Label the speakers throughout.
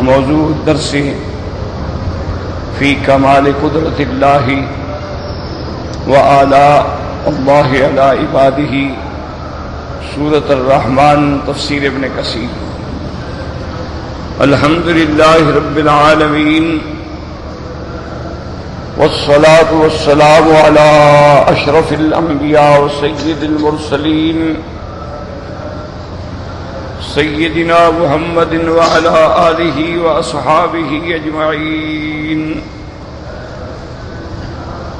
Speaker 1: موضوع الدرس فی کمال قدرت اللہ وآلاء اللہ علی عبادہ، سورۃ الرحمن، تفسیر ابن کثیر۔ الحمدللہ رب العالمین، والصلاة والسلام علی اشرف الانبیاء وسید المرسلین سیدنا محمد وعلى آلہ واصحابہ اجمعین۔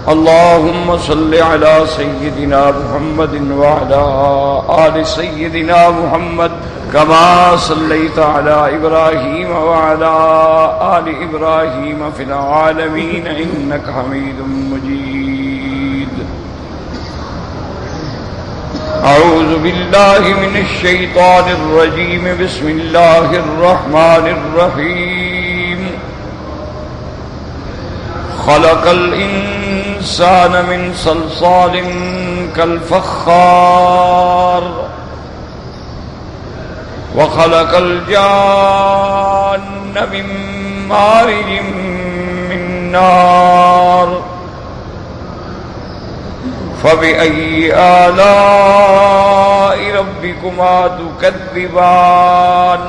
Speaker 1: اللہم صل علی سیدنا محمد وعلى آل سیدنا محمد کما صلیت علی ابراہیم وعلى آل ابراہیم فی العالمین انک حمید مجید۔ اعوذ باللہ من الشیطان الرجیم، بسم اللہ الرحمن الرحیم۔ خلق الانسان من صلصال کالفخار، وخلق الجان من مارج من نار، فبأي آلاء ربكما تكذبان؟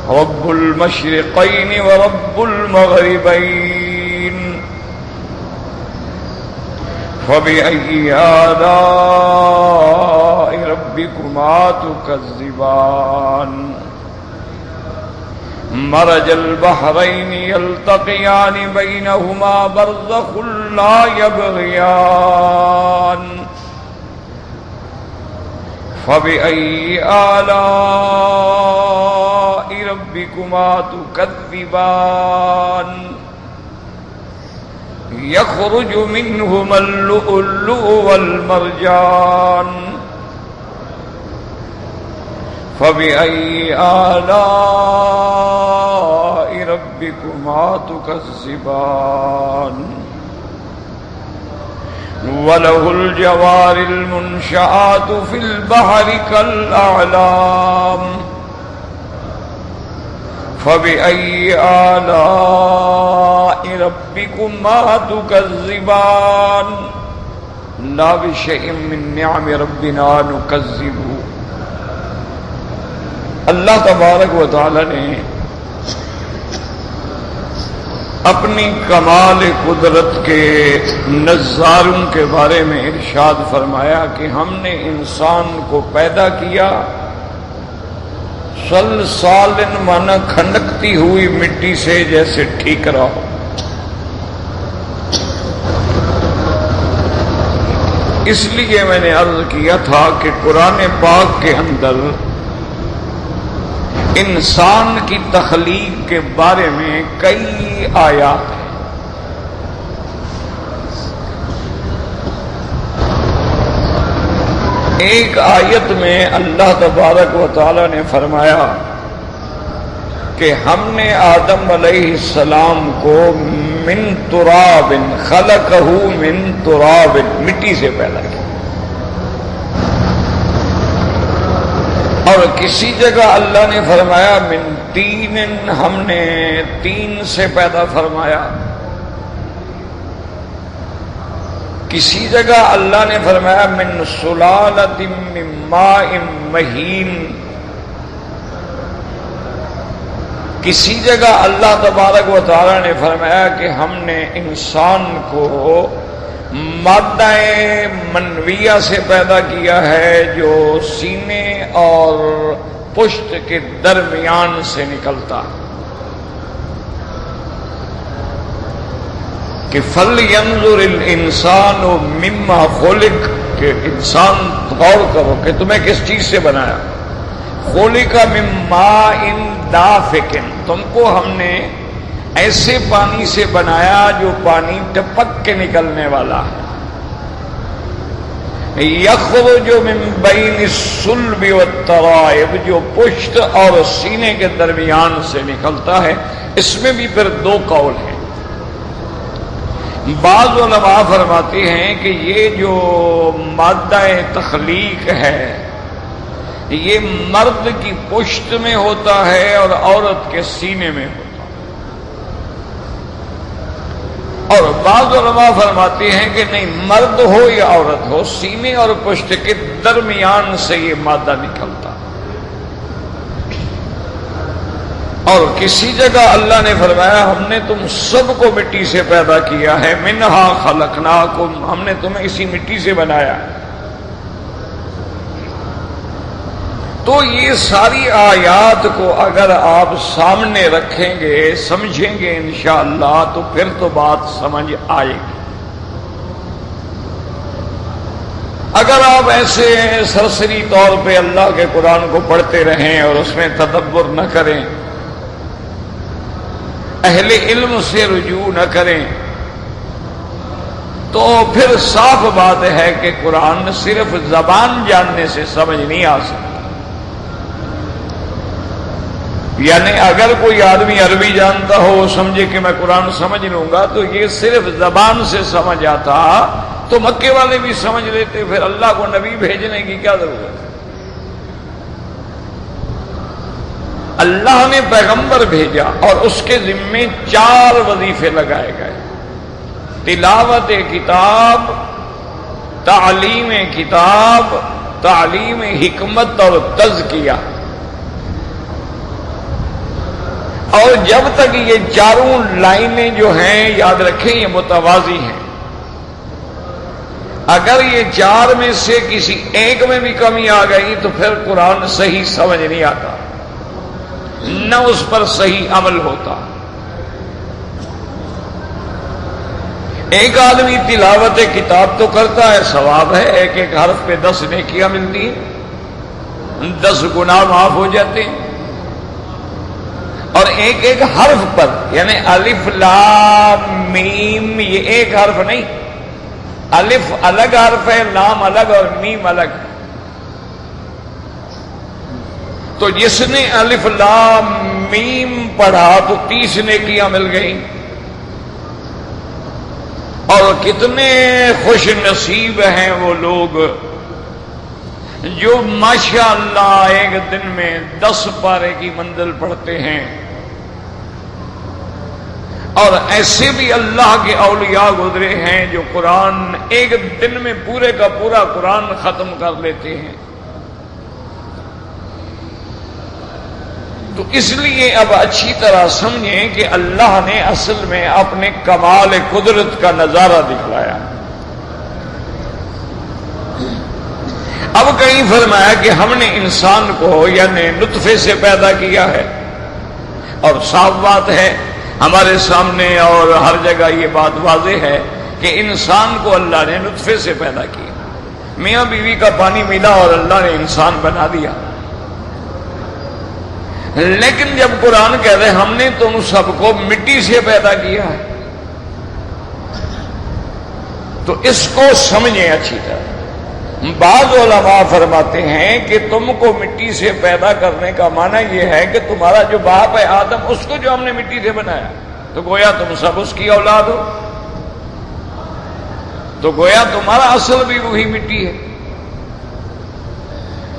Speaker 1: رب المشرقين ورب المغربين، فبأي آلاء ربكما تكذبان؟ مرج البحرين يلتقيان بينهما برزخ لا يبغيان، فبأي آلاء ربكما تكذبان؟ يخرج منهما اللؤلؤ والمرجان، فبأي آلاء ربكما تكذبان؟ وله الجوار المنشآت في البحر كالأعلام، فبأي آلاء ربكما تكذبان؟ لا بشيء من نعم ربنا نكذب۔ اللہ تبارک و تعالی نے اپنی کمال قدرت کے نظاروں کے بارے میں ارشاد فرمایا کہ ہم نے انسان کو پیدا کیا صلصال مانا کھنکتی ہوئی مٹی سے، جیسے ٹھیکرا ہو۔ اس لیے میں نے عرض کیا تھا کہ قرآن پاک کے اندر انسان کی تخلیق کے بارے میں کئی آیات ہیں۔ ایک آیت میں اللہ تبارک و تعالی نے فرمایا کہ ہم نے آدم علیہ السلام کو من تراب، خلقہ من تراب، مٹی سے پیدا کیا۔ اور کسی جگہ اللہ نے فرمایا من تین، ہم نے تین سے پیدا فرمایا۔ کسی جگہ اللہ نے فرمایا من سلالۃ من ماء مہین۔ کسی جگہ اللہ تبارک و تعالی نے فرمایا کہ ہم نے انسان کو مادہ منویہ سے پیدا کیا ہے، جو سینے اور پشت کے درمیان سے نکلتا ہے۔ کہ فَلْيَنْظُرِ الْإِنسَانُ مِمَّا خُلِقَ، کہ انسان غور کرو کہ تمہیں کس چیز سے بنایا۔ خُلِقَ مِن مَّاءٍ دَافِقٍ، تم کو ہم نے ایسے پانی سے بنایا جو پانی ٹپک کے نکلنے والا ہے۔ یخرج من بین الصلب والترائب، جو پشت اور سینے کے درمیان سے نکلتا ہے۔ اس میں بھی پھر دو قول ہیں۔ بعض علماء فرماتے ہیں کہ یہ جو مادہ تخلیق ہے یہ مرد کی پشت میں ہوتا ہے اور عورت کے سینے میں ہوتا ہے. اور بعض علماء فرماتے ہیں کہ نہیں، مرد ہو یا عورت ہو، سینے اور پشت کے درمیان سے یہ مادہ نکلتا. اور کسی جگہ اللہ نے فرمایا ہم نے تم سب کو مٹی سے پیدا کیا ہے، منہا خلقناکم، ہم نے تمہیں اسی مٹی سے بنایا. تو یہ ساری آیات کو اگر آپ سامنے رکھیں گے، سمجھیں گے انشاءاللہ، تو پھر تو بات سمجھ آئے گی. اگر آپ ایسے سرسری طور پہ اللہ کے قرآن کو پڑھتے رہیں اور اس میں تدبر نہ کریں، اہل علم سے رجوع نہ کریں، تو پھر صاف بات ہے کہ قرآن صرف زبان جاننے سے سمجھ نہیں آ سکتا. یعنی اگر کوئی آدمی عربی جانتا ہو، وہ سمجھے کہ میں قرآن سمجھ لوں گا، تو یہ صرف زبان سے سمجھ آتا تو مکے والے بھی سمجھ لیتے، پھر اللہ کو نبی بھیجنے کی کیا ضرورت ہے؟ اللہ نے پیغمبر بھیجا اور اس کے ذمے 4 وظیفے لگائے گئے: تلاوت کتاب، تعلیم کتاب، تعلیم حکمت اور تزکیہ. اور جب تک یہ 4 لائنیں جو ہیں، یاد رکھیں یہ متوازی ہیں. اگر یہ 4 میں سے کسی ایک میں بھی کمی آ گئی تو پھر قرآن صحیح سمجھ نہیں آتا، نہ اس پر صحیح عمل ہوتا. ایک آدمی تلاوت کتاب تو کرتا ہے، ثواب ہے، ایک ایک حرف پہ 10 نیکیاں ملتی ہیں، 10 گناہ معاف ہو جاتے ہیں. اور ایک ایک حرف پر، یعنی الف لام میم، یہ ایک حرف نہیں، الف الگ حرف ہے، لام الگ اور میم الگ. تو جس نے الف لام میم پڑھا تو 30 نیکیاں مل گئیں. اور کتنے خوش نصیب ہیں وہ لوگ جو ماشاءاللہ ایک دن میں 10 پارے کی منزل پڑھتے ہیں. اور ایسے بھی اللہ کے اولیاء گزرے ہیں جو قرآن ایک دن میں پورے کا پورا قرآن ختم کر لیتے ہیں. تو اس لیے اب اچھی طرح سمجھیں کہ اللہ نے اصل میں اپنے کمال قدرت کا نظارہ دکھلایا. اب کہیں فرمایا کہ ہم نے انسان کو یعنی نطفے سے پیدا کیا ہے، اور صاف بات ہے ہمارے سامنے اور ہر جگہ یہ بات واضح ہے کہ انسان کو اللہ نے نطفے سے پیدا کیا. میاں بیوی کا پانی ملا اور اللہ نے انسان بنا دیا. لیکن جب قرآن کہہ رہے ہم نے تم سب کو مٹی سے پیدا کیا ہے، تو اس کو سمجھیں اچھی طرح. بعض علماء فرماتے ہیں کہ تم کو مٹی سے پیدا کرنے کا معنی یہ ہے کہ تمہارا جو باپ ہے آدم، اس کو جو ہم نے مٹی سے بنایا، تو گویا تم سب اس کی اولاد ہو، تو گویا تمہارا اصل بھی وہی مٹی ہے.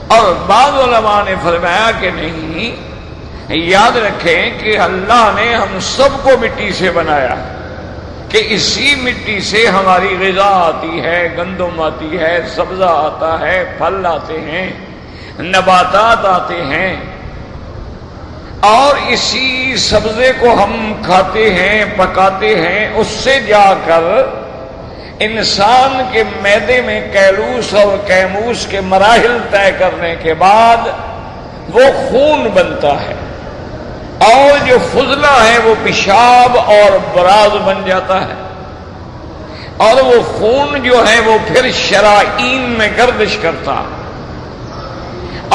Speaker 1: اور بعض علماء نے فرمایا کہ نہیں، یاد رکھیں کہ اللہ نے ہم سب کو مٹی سے بنایا کہ اسی مٹی سے ہماری غذا آتی ہے، گندم آتی ہے، سبزہ آتا ہے، پھل آتے ہیں، نباتات آتے ہیں. اور اسی سبزے کو ہم کھاتے ہیں، پکاتے ہیں، اس سے جا کر انسان کے معدے میں کیلوس اور کیموس کے مراحل طے کرنے کے بعد وہ خون بنتا ہے، اور جو فضلہ ہے وہ پیشاب اور براز بن جاتا ہے. اور وہ خون جو ہے وہ پھر شرائین میں گردش کرتا،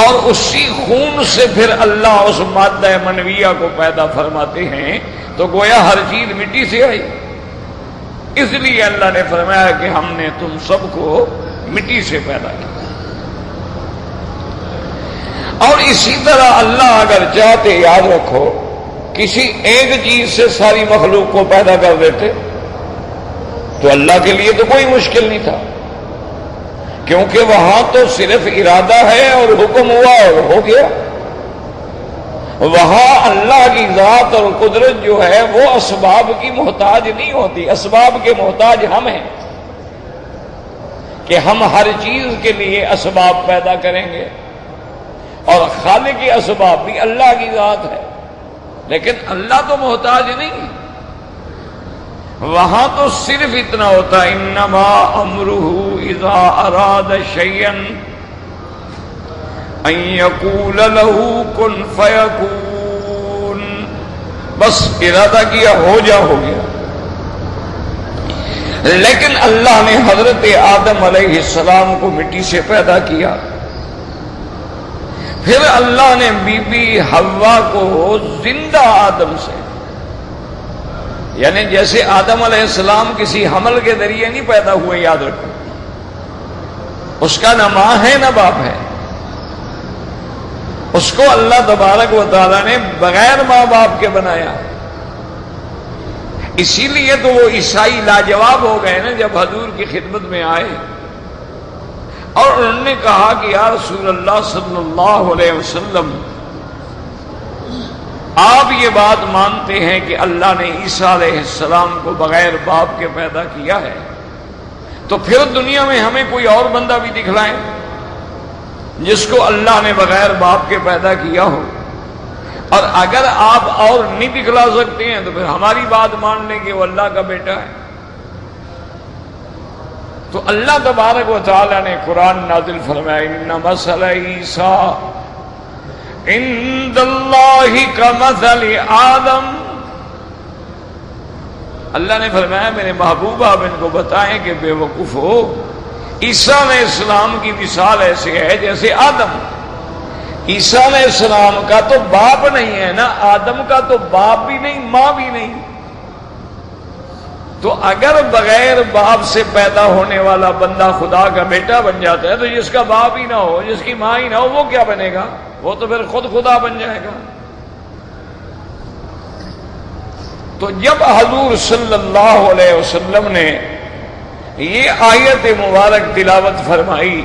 Speaker 1: اور اسی خون سے پھر اللہ اس مادہ منویہ کو پیدا فرماتے ہیں. تو گویا ہر چیز مٹی سے آئی. اس لیے اللہ نے فرمایا کہ ہم نے تم سب کو مٹی سے پیدا کیا. اور اسی طرح اللہ اگر چاہتے، یاد رکھو، کسی ایک چیز سے ساری مخلوق کو پیدا کر دیتے تو اللہ کے لیے تو کوئی مشکل نہیں تھا. کیونکہ وہاں تو صرف ارادہ ہے اور حکم ہوا اور ہو گیا. وہاں اللہ کی ذات اور قدرت جو ہے وہ اسباب کی محتاج نہیں ہوتی. اسباب کے محتاج ہم ہیں کہ ہم ہر چیز کے لیے اسباب پیدا کریں گے، اور خالق کے اسباب بھی اللہ کی ذات ہے، لیکن اللہ تو محتاج نہیں. وہاں تو صرف اتنا ہوتا ہے انما امرہ اذا اراد شیئا ان یقول له کن فیکون. بس ارادہ کیا ہو جا ہو گیا. لیکن اللہ نے حضرت آدم علیہ السلام کو مٹی سے پیدا کیا، پھر اللہ نے بی بی حوا کو زندہ آدم سے، یعنی جیسے آدم علیہ السلام کسی حمل کے ذریعے نہیں پیدا ہوئے، یاد رکھو، اس کا نہ ماں ہے نہ باپ ہے. اس کو اللہ تبارک و تعالیٰ نے بغیر ماں باپ کے بنایا. اسی لیے تو وہ عیسائی لاجواب ہو گئے نا جب حضور کی خدمت میں آئے اور انہوں نے کہا کہ یا رسول اللہ صلی اللہ علیہ وسلم، آپ یہ بات مانتے ہیں کہ اللہ نے عیسیٰ علیہ السلام کو بغیر باپ کے پیدا کیا ہے، تو پھر دنیا میں ہمیں کوئی اور بندہ بھی دکھلائیں جس کو اللہ نے بغیر باپ کے پیدا کیا ہو. اور اگر آپ اور نہیں دکھلا سکتے ہیں تو پھر ہماری بات مان لیں کہ وہ اللہ کا بیٹا ہے. تو اللہ تبارک و تعالیٰ نے قرآن نازل فرمایا ان مثل عیسیٰ عند اللہ کمثل آدم. اللہ نے فرمایا میرے محبوب آپ ان کو بتائیں کہ بے وقوف ہو، عیسیٰ علیہ السلام کی مثال ایسے ہے جیسے آدم. عیسیٰ علیہ السلام کا تو باپ نہیں ہے نا، آدم کا تو باپ بھی نہیں ماں بھی نہیں. تو اگر بغیر باپ سے پیدا ہونے والا بندہ خدا کا بیٹا بن جاتا ہے تو جس کا باپ ہی نہ ہو، جس کی ماں ہی نہ ہو، وہ کیا بنے گا؟ وہ تو پھر خود خدا بن جائے گا. تو جب حضور صلی اللہ علیہ وسلم نے یہ آیت مبارک تلاوت فرمائی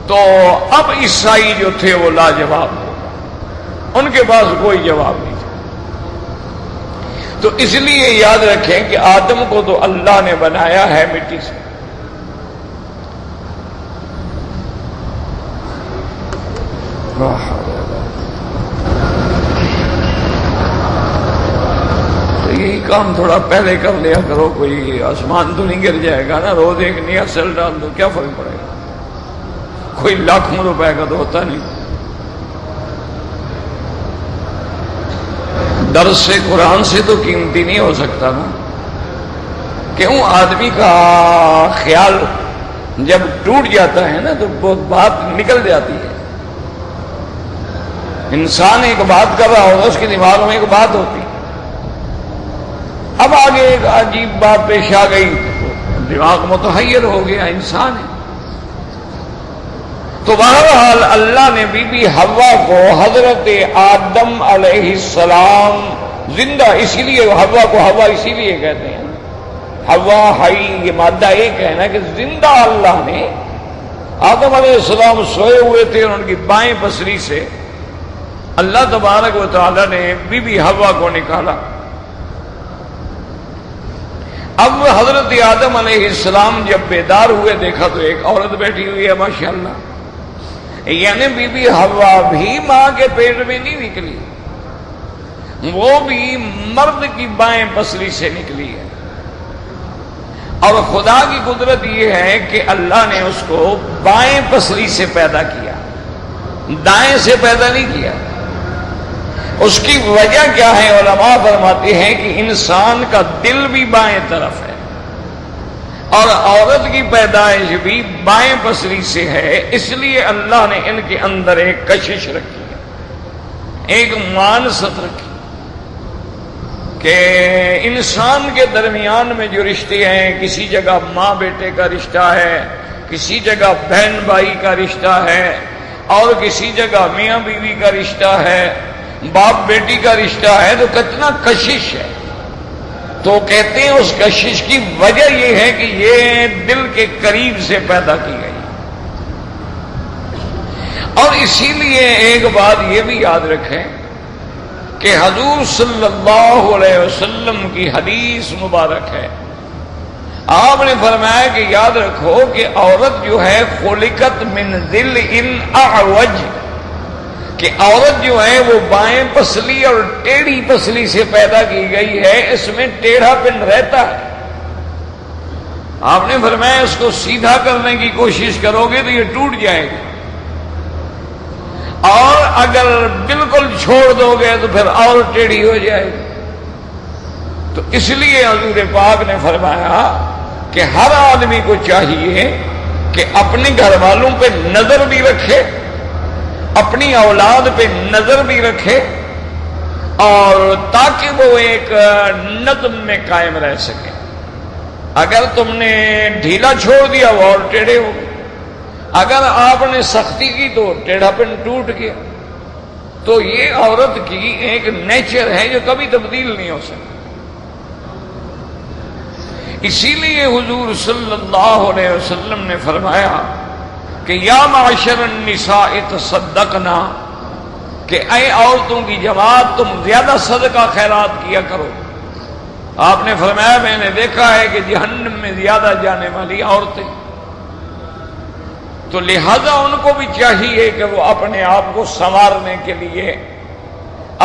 Speaker 1: تو اب عیسائی جو تھے وہ لاجواب ہو گئے، ان کے پاس کوئی جواب نہیں تھا. تو اس لیے یاد رکھیں کہ آدم کو تو اللہ نے بنایا ہے مٹی سے. تو یہی کام تھوڑا پہلے کر لیا کرو، کوئی آسمان تو نہیں گر جائے گا نا. روز ایک نیا سیل ڈال دو، کیا فرق پڑے گا؟ کوئی لاکھوں روپے کا تو ہوتا نہیں. درس سے قرآن سے تو قیمتی نہیں ہو سکتا نا. کیوں آدمی کا خیال جب ٹوٹ جاتا ہے نا تو بہت بات نکل جاتی ہے. انسان ایک بات کر رہا ہوگا، اس کے دماغ میں ایک بات ہوتی، اب آگے ایک عجیب بات پیش آ گئی، دماغ متحیر ہو گیا، انسان ہے. تو بہرحال اللہ نے بی بی حوا کو حضرت آدم علیہ السلام زندہ، اسی لیے حوا کو حوا اسی لیے کہتے ہیں، حوا ہائی یہ مادہ ایک ہے نا، کہ زندہ اللہ نے آدم علیہ السلام سوئے ہوئے تھے اور ان کی بائیں پسری سے اللہ تبارک و تعالی نے بی بی حوا کو نکالا. اب حضرت آدم علیہ السلام جب بیدار ہوئے دیکھا تو ایک عورت بیٹھی ہوئی ہے ماشاءاللہ. یعنی بی بی حوا بھی ماں کے پیٹ میں نہیں نکلی، وہ بھی مرد کی بائیں پسری سے نکلی ہے. اور خدا کی قدرت یہ ہے کہ اللہ نے اس کو بائیں پسری سے پیدا کیا، دائیں سے پیدا نہیں کیا. اس کی وجہ کیا ہے؟ علماء فرماتے ہیں کہ انسان کا دل بھی بائیں طرف ہے اور عورت کی پیدائش بھی بائیں پسری سے ہے. اس لیے اللہ نے ان کے اندر ایک کشش رکھی ہے، ایک مانست رکھی کہ انسان کے درمیان میں جو رشتے ہیں، کسی جگہ ماں بیٹے کا رشتہ ہے، کسی جگہ بہن بھائی کا رشتہ ہے، اور کسی جگہ میاں بیوی کا رشتہ ہے، باپ بیٹی کا رشتہ ہے. تو کتنا کشش ہے. تو کہتے ہیں اس کشش کی وجہ یہ ہے کہ یہ دل کے قریب سے پیدا کی گئی. اور اسی لیے ایک بات یہ بھی یاد رکھیں کہ حضور صلی اللہ علیہ وسلم کی حدیث مبارک ہے، آپ نے فرمایا کہ یاد رکھو کہ عورت جو ہے خلقت من ضلع اعوج، کہ عورت جو ہے وہ بائیں پسلی اور ٹیڑھی پسلی سے پیدا کی گئی ہے، اس میں ٹیڑھا پن رہتا ہے۔ آپ نے فرمایا اس کو سیدھا کرنے کی کوشش کرو گے تو یہ ٹوٹ جائے گا، اور اگر بالکل چھوڑ دو گے تو پھر اور ٹیڑھی ہو جائے گی۔ تو اس لیے حضور پاک نے فرمایا کہ ہر آدمی کو چاہیے کہ اپنے گھر والوں پہ نظر بھی رکھے، اپنی اولاد پہ نظر بھی رکھے، اور تاکہ وہ ایک نظم میں قائم رہ سکے۔ اگر تم نے ڈھیلا چھوڑ دیا وہ اور ٹیڑھے ہو گئے، اگر آپ نے سختی کی تو ٹیڑھا پن ٹوٹ گیا۔ تو یہ عورت کی ایک نیچر ہے جو کبھی تبدیل نہیں ہو سکتی۔ اسی لیے حضور صلی اللہ علیہ وسلم نے فرمایا کہ یا معاشر النساء تصدقنا، کہ اے عورتوں کی جماعت تم زیادہ صدقہ خیرات کیا کرو۔ آپ نے فرمایا میں نے دیکھا ہے کہ جہنم میں زیادہ جانے والی عورتیں، تو لہذا ان کو بھی چاہیے کہ وہ اپنے آپ کو سنوارنے کے لیے،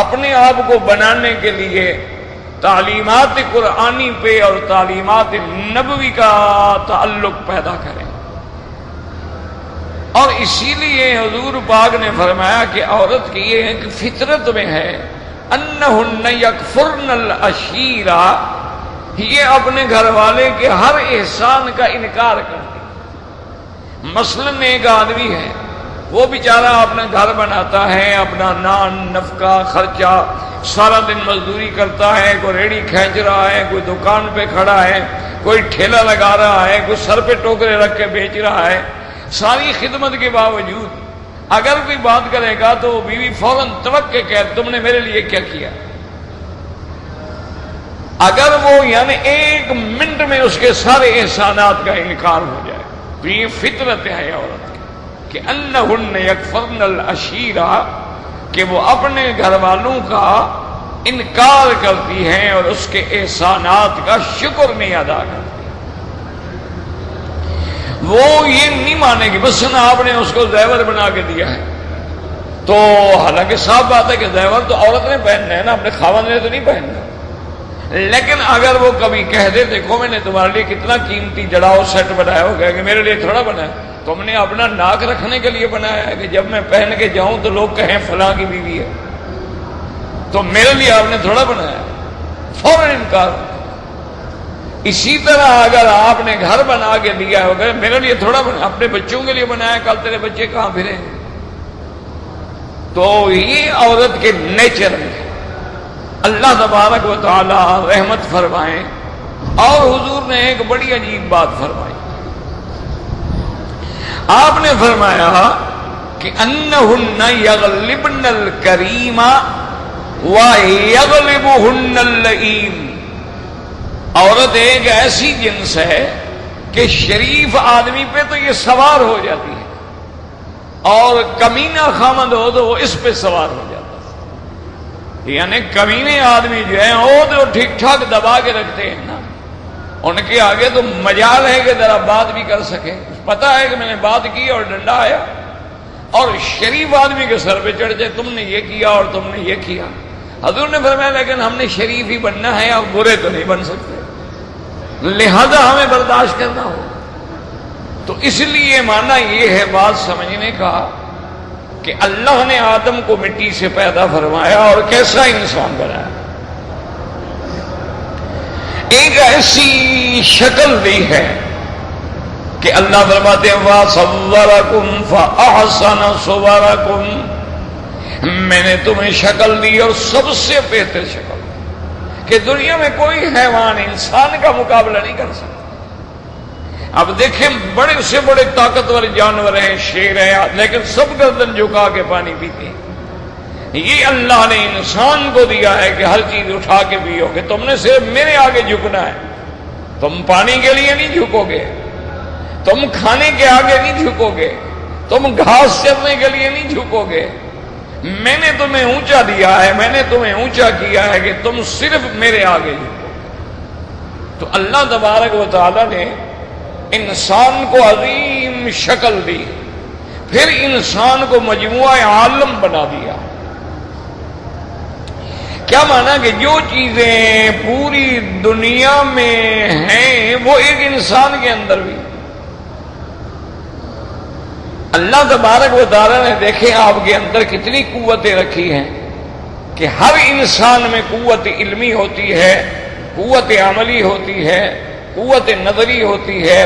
Speaker 1: اپنے آپ کو بنانے کے لیے تعلیمات قرآنی پہ اور تعلیمات نبوی کا تعلق پیدا کریں۔ اور اسی لیے حضور پاک نے فرمایا کہ عورت کی یہ ایک فطرت میں ہے انہن یکفرن العشیرہ، یہ اپنے گھر والے کے ہر احسان کا انکار کرتی۔ مثلاً ایک آدمی ہے، وہ بیچارہ اپنا گھر بناتا ہے، اپنا نان نفقہ خرچہ سارا دن مزدوری کرتا ہے، کوئی ریڑھی کھینچ رہا ہے، کوئی دکان پہ کھڑا ہے، کوئی ٹھیلا لگا رہا ہے، کوئی سر پہ ٹوکرے رکھ کے بیچ رہا ہے۔ ساری خدمت کے باوجود اگر کوئی بات کرے گا تو بیوی فوراً تڑپ کے کہ تم نے میرے لیے کیا کیا۔ اگر وہ یعنی ایک منٹ میں اس کے سارے احسانات کا انکار ہو جائے تو یہ فطرت ہے عورت کی کہ انہن یکفرن العشیرہ، کہ وہ اپنے گھر والوں کا انکار کرتی ہیں اور اس کے احسانات کا شکر نہیں ادا کرتی۔ وہ یہ نہیں مانے گی بس نا آپ نے اس کو زیور بنا کے دیا ہے، تو حالانکہ صاف بات ہے کہ زیور تو عورت نے پہننا ہے نا، اپنے خاوند نے تو نہیں پہننا۔ لیکن اگر وہ کبھی کہہ دے دیکھو میں نے تمہارے لیے کتنا قیمتی جڑاؤ سیٹ بنایا ہو گیا کہ میرے لیے تھوڑا بنا ہے، تم نے اپنا ناک رکھنے کے لیے بنایا ہے کہ جب میں پہن کے جاؤں تو لوگ کہیں فلاں کی بیوی ہے، تو میرے لیے آپ نے تھوڑا بنایا، فوراً انکار۔ اسی طرح اگر آپ نے گھر بنا کے دیا ہوگا میرے لیے تھوڑا بنا، اپنے بچوں کے لیے بنایا، کل تیرے بچے کہاں پھریں گے۔ تو یہ عورت کے نیچر میں اللہ تبارک و تعالی رحمت فرمائیں۔ اور حضور نے ایک بڑی عجیب بات فرمائی، آپ نے فرمایا کہ انہن یغلبن الکریم ویغلبہن اللئیم، عورت ایک ایسی جنس ہے کہ شریف آدمی پہ تو یہ سوار ہو جاتی ہے، اور کمینہ خامد ہو تو وہ اس پہ سوار ہو جاتا ہے۔ یعنی کمینے آدمی جو ہیں وہ تو ٹھیک ٹھاک دبا کے رکھتے ہیں نا، ان کے آگے تو مجال ہے کہ ذرا بات بھی کر سکے، پتا ہے کہ میں نے بات کی اور ڈنڈا آیا۔ اور شریف آدمی کے سر پہ چڑھ جائے تم نے یہ کیا اور تم نے یہ کیا۔ حضور نے فرمایا لیکن ہم نے شریف ہی بننا ہے، اب برے تو نہیں بن سکتے، لہذا ہمیں برداشت کرنا ہو۔ تو اس لیے مانا یہ ہے بات سمجھنے کا کہ اللہ نے آدم کو مٹی سے پیدا فرمایا اور کیسا انسان بنایا، ایک ایسی شکل دی ہے کہ اللہ فرماتے ہیں وَصَوَّرَكُمْ فَأَحْسَنَ صُوَرَكُمْ، میں نے تمہیں شکل دی اور سب سے بہتر شکل، کہ دنیا میں کوئی حیوان انسان کا مقابلہ نہیں کر سکتا۔ اب دیکھیں بڑے سے بڑے طاقتور جانور ہیں، شیر ہے، لیکن سب گردن جھکا کے پانی پیتے ہیں۔ یہ اللہ نے انسان کو دیا ہے کہ ہر چیز اٹھا کے پیو گے، تم نے صرف میرے آگے جھکنا ہے، تم پانی کے لیے نہیں جھکو گے، تم کھانے کے آگے نہیں جھکو گے، تم گھاس چرنے کے لیے نہیں جھکو گے، میں نے تمہیں اونچا دیا ہے، میں نے تمہیں اونچا کیا ہے کہ تم صرف میرے آگے جھکو۔ تو اللہ تبارک و تعالی نے انسان کو عظیم شکل دی، پھر انسان کو مجموعہ عالم بنا دیا۔ کیا مانا کہ جو چیزیں پوری دنیا میں ہیں وہ ایک انسان کے اندر بھی۔ اللہ تبارک و تعالی نے دیکھے آپ کے اندر کتنی قوتیں رکھی ہیں کہ ہر انسان میں قوت علمی ہوتی ہے، قوت عملی ہوتی ہے، قوت نظری ہوتی ہے،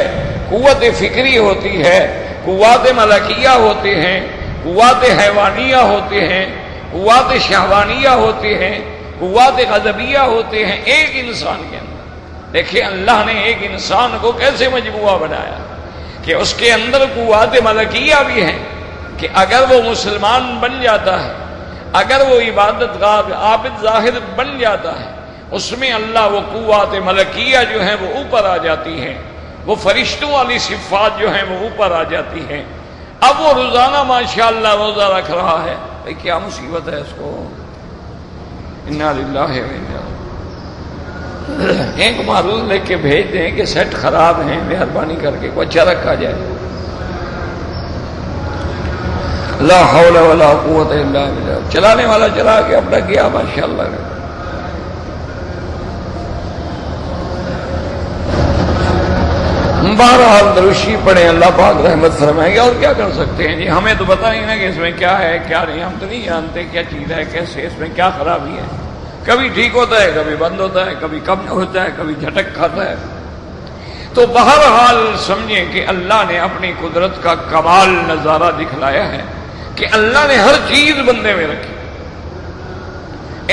Speaker 1: قوت فکری ہوتی ہے، قوت ملکیہ ہوتے ہیں، قوت حیوانیہ ہوتے ہیں، قوت شہوانیہ ہوتے ہیں، قوت غضبیہ ہوتے ہیں ایک انسان کے اندر۔ دیکھیں اللہ نے ایک انسان کو کیسے مجموعہ بنایا کہ اس کے اندر قوت ملکیہ بھی ہیں کہ اگر وہ مسلمان بن جاتا ہے، اگر وہ عبادت گار عابد زاہد بن جاتا ہے، اس میں اللہ وہ قوت ملکیہ جو ہیں وہ اوپر آ جاتی ہیں، وہ فرشتوں والی صفات جو ہیں وہ اوپر آ جاتی ہیں۔ اب وہ روزانہ ماشاءاللہ روزہ رکھ رہا ہے، بھئی کیا مصیبت ہے اس کو، انا للہ و انا ایک معروض لے کے بھیج دیں کہ سیٹ خراب ہیں، مہربانی کر کے کوئی اچھا رکھا جائے۔ لا حول ولا قوت الا باللہ۔ چلانے والا چلا کے اپنا کیا ماشاءاللہ۔ بہرحال دروشی پڑھیں، اللہ پاک رحمت فرمائیں گے، اور کیا کر سکتے ہیں جی، ہمیں تو پتہ نہیں نا کہ اس میں کیا ہے کیا نہیں، ہم تو نہیں جانتے کیا چیز ہے، کیسے اس میں کیا خرابی ہے، کبھی ٹھیک ہوتا ہے، کبھی بند ہوتا ہے، کبھی کم ہوتا ہے، کبھی جھٹک کھاتا ہے۔ تو بہرحال سمجھیں کہ اللہ نے اپنی قدرت کا کمال نظارہ دکھلایا ہے کہ اللہ نے ہر چیز بندے میں رکھی۔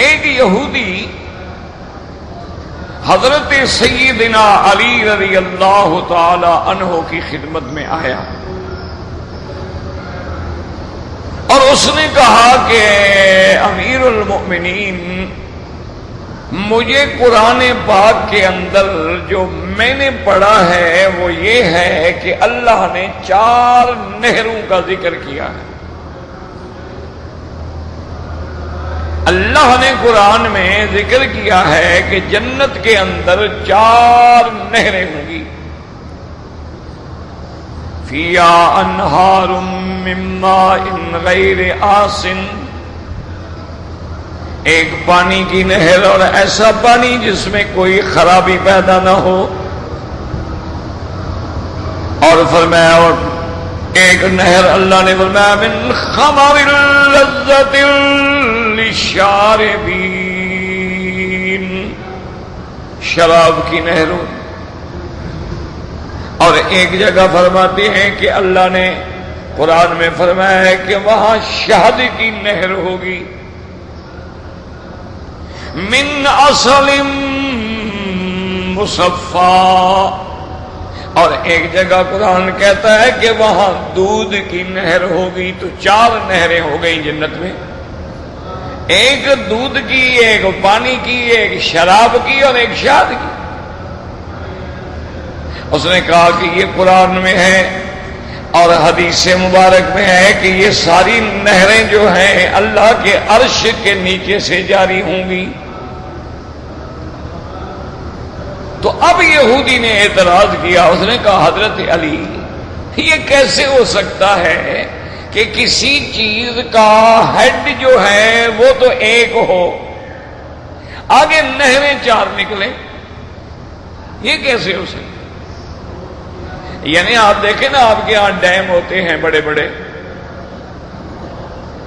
Speaker 1: ایک یہودی حضرت سیدنا علی رضی اللہ تعالی عنہ کی خدمت میں آیا اور اس نے کہا کہ امیر المؤمنین، مجھے قرآن پاک کے اندر جو میں نے پڑھا ہے وہ یہ ہے کہ اللہ نے 4 نہروں کا ذکر کیا ہے۔ اللہ نے قرآن میں ذکر کیا ہے کہ جنت کے اندر 4 نہریں ہوں گی، فیہا انہار من ماء غیر آسن، ایک پانی کی نہر اور ایسا پانی جس میں کوئی خرابی پیدا نہ ہو، اور فرمایا اور ایک نہر اللہ نے فرمایا من خمر لذت للشاربین، شراب کی نہروں۔ اور ایک جگہ فرماتے ہیں کہ اللہ نے قرآن میں فرمایا ہے کہ وہاں شہد کی نہر ہوگی، من اصل مصفا، اور ایک جگہ قرآن کہتا ہے کہ وہاں دودھ کی نہر ہوگی۔ تو 4 نہریں ہو گئی جنت میں، ایک دودھ کی، ایک پانی کی، ایک شراب کی اور ایک شہد کی۔ اس نے کہا کہ یہ قرآن میں ہے اور حدیث مبارک میں ہے کہ یہ ساری نہریں جو ہیں اللہ کے عرش کے نیچے سے جاری ہوں گی۔ تو اب یہودی نے اعتراض کیا، اس نے کہا حضرت علی یہ کیسے ہو سکتا ہے کہ کسی چیز کا ہیڈ جو ہے وہ تو ایک ہو، آگے نہریں 4 نکلیں، یہ کیسے ہو سکتا؟ یعنی آپ دیکھیں نا آپ کے یہاں ڈیم ہوتے ہیں بڑے بڑے،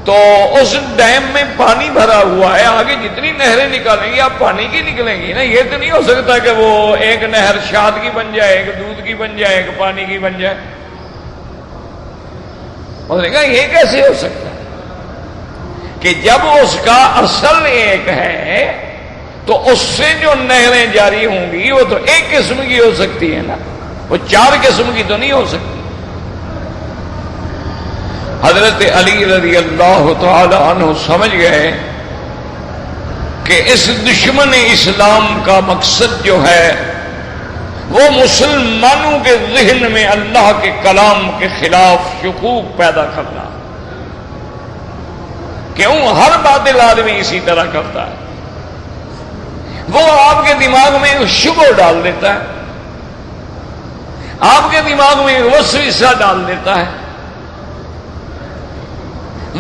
Speaker 1: تو اس ڈیم میں پانی بھرا ہوا ہے، آگے جتنی نہریں نکالیں گی آپ پانی کی نکلیں گی نا، یہ تو نہیں ہو سکتا کہ وہ ایک نہر شہد کی بن جائے، ایک دودھ کی بن جائے، ایک پانی کی بن جائے۔ اس نے کہا یہ کیسے ہو سکتا ہے کہ جب اس کا اصل ایک ہے تو اس سے جو نہریں جاری ہوں گی وہ تو ایک قسم کی ہو سکتی ہے نا، وہ 4 قسم کی تو نہیں ہو سکتی۔ حضرت علی رضی اللہ تعالی عنہ سمجھ گئے کہ اس دشمن اسلام کا مقصد جو ہے وہ مسلمانوں کے ذہن میں اللہ کے کلام کے خلاف شکوک پیدا کرنا. کیوں؟ ہر باطل آدمی اسی طرح کرتا ہے. وہ آپ کے دماغ میں شبہ ڈال دیتا ہے، آپ کے دماغ میں وسوسہ ڈال دیتا ہے،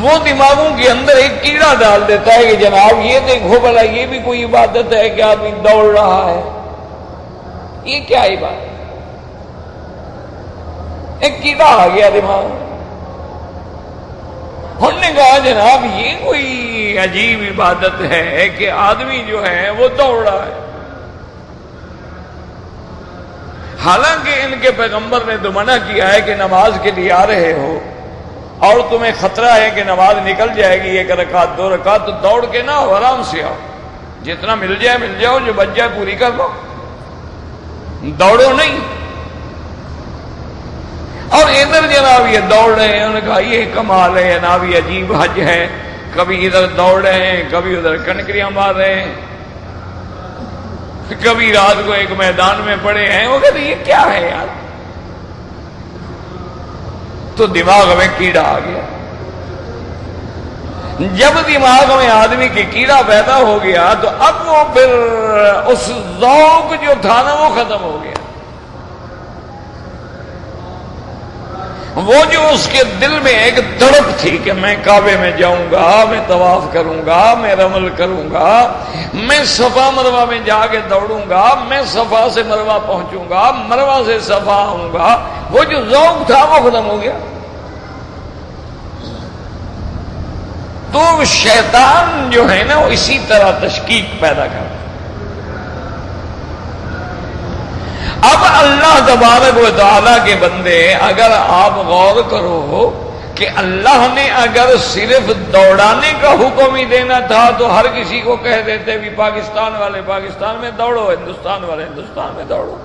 Speaker 1: وہ دماغوں کے اندر ایک کیڑا ڈال دیتا ہے کہ جناب یہ دیکھو بھلا یہ بھی کوئی عبادت ہے کہ آدمی دوڑ رہا ہے، یہ کیا عبادت؟ ایک کیڑا آ گیا دماغ میں. ہم نے کہا جناب یہ کوئی عجیب عبادت ہے کہ آدمی جو ہے وہ دوڑ رہا ہے. حالانکہ ان کے پیغمبر نے تو منع کیا ہے کہ نماز کے لیے آ رہے ہو اور تمہیں خطرہ ہے کہ نماز نکل جائے گی 1 رکعت 2 رکعت، تو دوڑ کے نہ ہو، آرام سے آؤ، جتنا مل جائے مل جاؤ، جو بچ جائے پوری کر لو، دوڑو نہیں. اور ادھر جناب یہ دوڑ رہے ہیں، انہوں نے کہا یہ کمال ہے جناب، یہ عجیب حج ہے، کبھی ادھر دوڑ رہے ہیں، کبھی ادھر کنکریاں مار رہے ہیں، کبھی رات کو ایک میدان میں پڑے ہیں. وہ کہتے یہ کیا ہے یار؟ تو دماغ میں کیڑا آ گیا. جب دماغ میں آدمی کی کیڑا پیدا ہو گیا تو اب وہ پھر اس ذوق جو تھا نا وہ ختم ہو گیا. وہ جو اس کے دل میں ایک تڑپ تھی کہ میں کعبے میں جاؤں گا، میں طواف کروں گا، میں رمل کروں گا، میں صفا مروہ میں جا کے دوڑوں گا، میں صفا سے مروہ پہنچوں گا، مروہ سے صفا آؤں گا، وہ جو ذوق تھا وہ ختم ہو گیا. تو شیطان جو ہے نا وہ اسی طرح تشکیک پیدا کرتا. اب اللہ تبارک و تعالیٰ کے بندے، اگر آپ غور کرو کہ اللہ نے اگر صرف دوڑانے کا حکم ہی دینا تھا تو ہر کسی کو کہہ دیتے بھی پاکستان والے پاکستان میں دوڑو، ہندوستان والے ہندوستان میں دوڑو،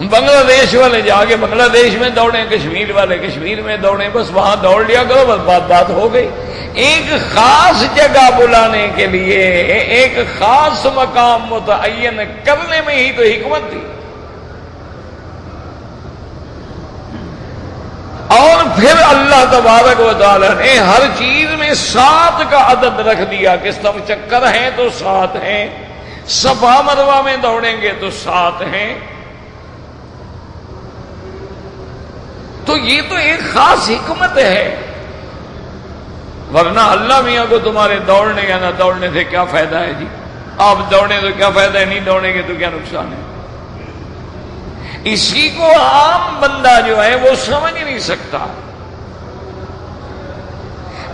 Speaker 1: بنگلہ دیش والے جا کے بنگلہ دیش میں دوڑیں، کشمیر والے کشمیر میں دوڑیں، بس وہاں دوڑ لیا کرو، بس بات ہو گئی. ایک خاص جگہ بلانے کے لیے ایک خاص مقام متعین کرنے میں ہی تو حکمت تھی. اور پھر اللہ تبارک و تعالی نے ہر چیز میں 7 کا عدد رکھ دیا کہ سب چکر ہیں تو 7 ہیں، صفا مروہ میں دوڑیں گے تو 7 ہیں. تو یہ تو ایک خاص حکمت ہے، ورنہ اللہ میاں کو تمہارے دوڑنے یا نہ دوڑنے سے کیا فائدہ ہے جی؟ آپ دوڑیں تو کیا فائدہ ہے، نہیں دوڑیں گے تو کیا نقصان ہے؟ اسی کو عام بندہ جو ہے وہ سمجھ نہیں سکتا.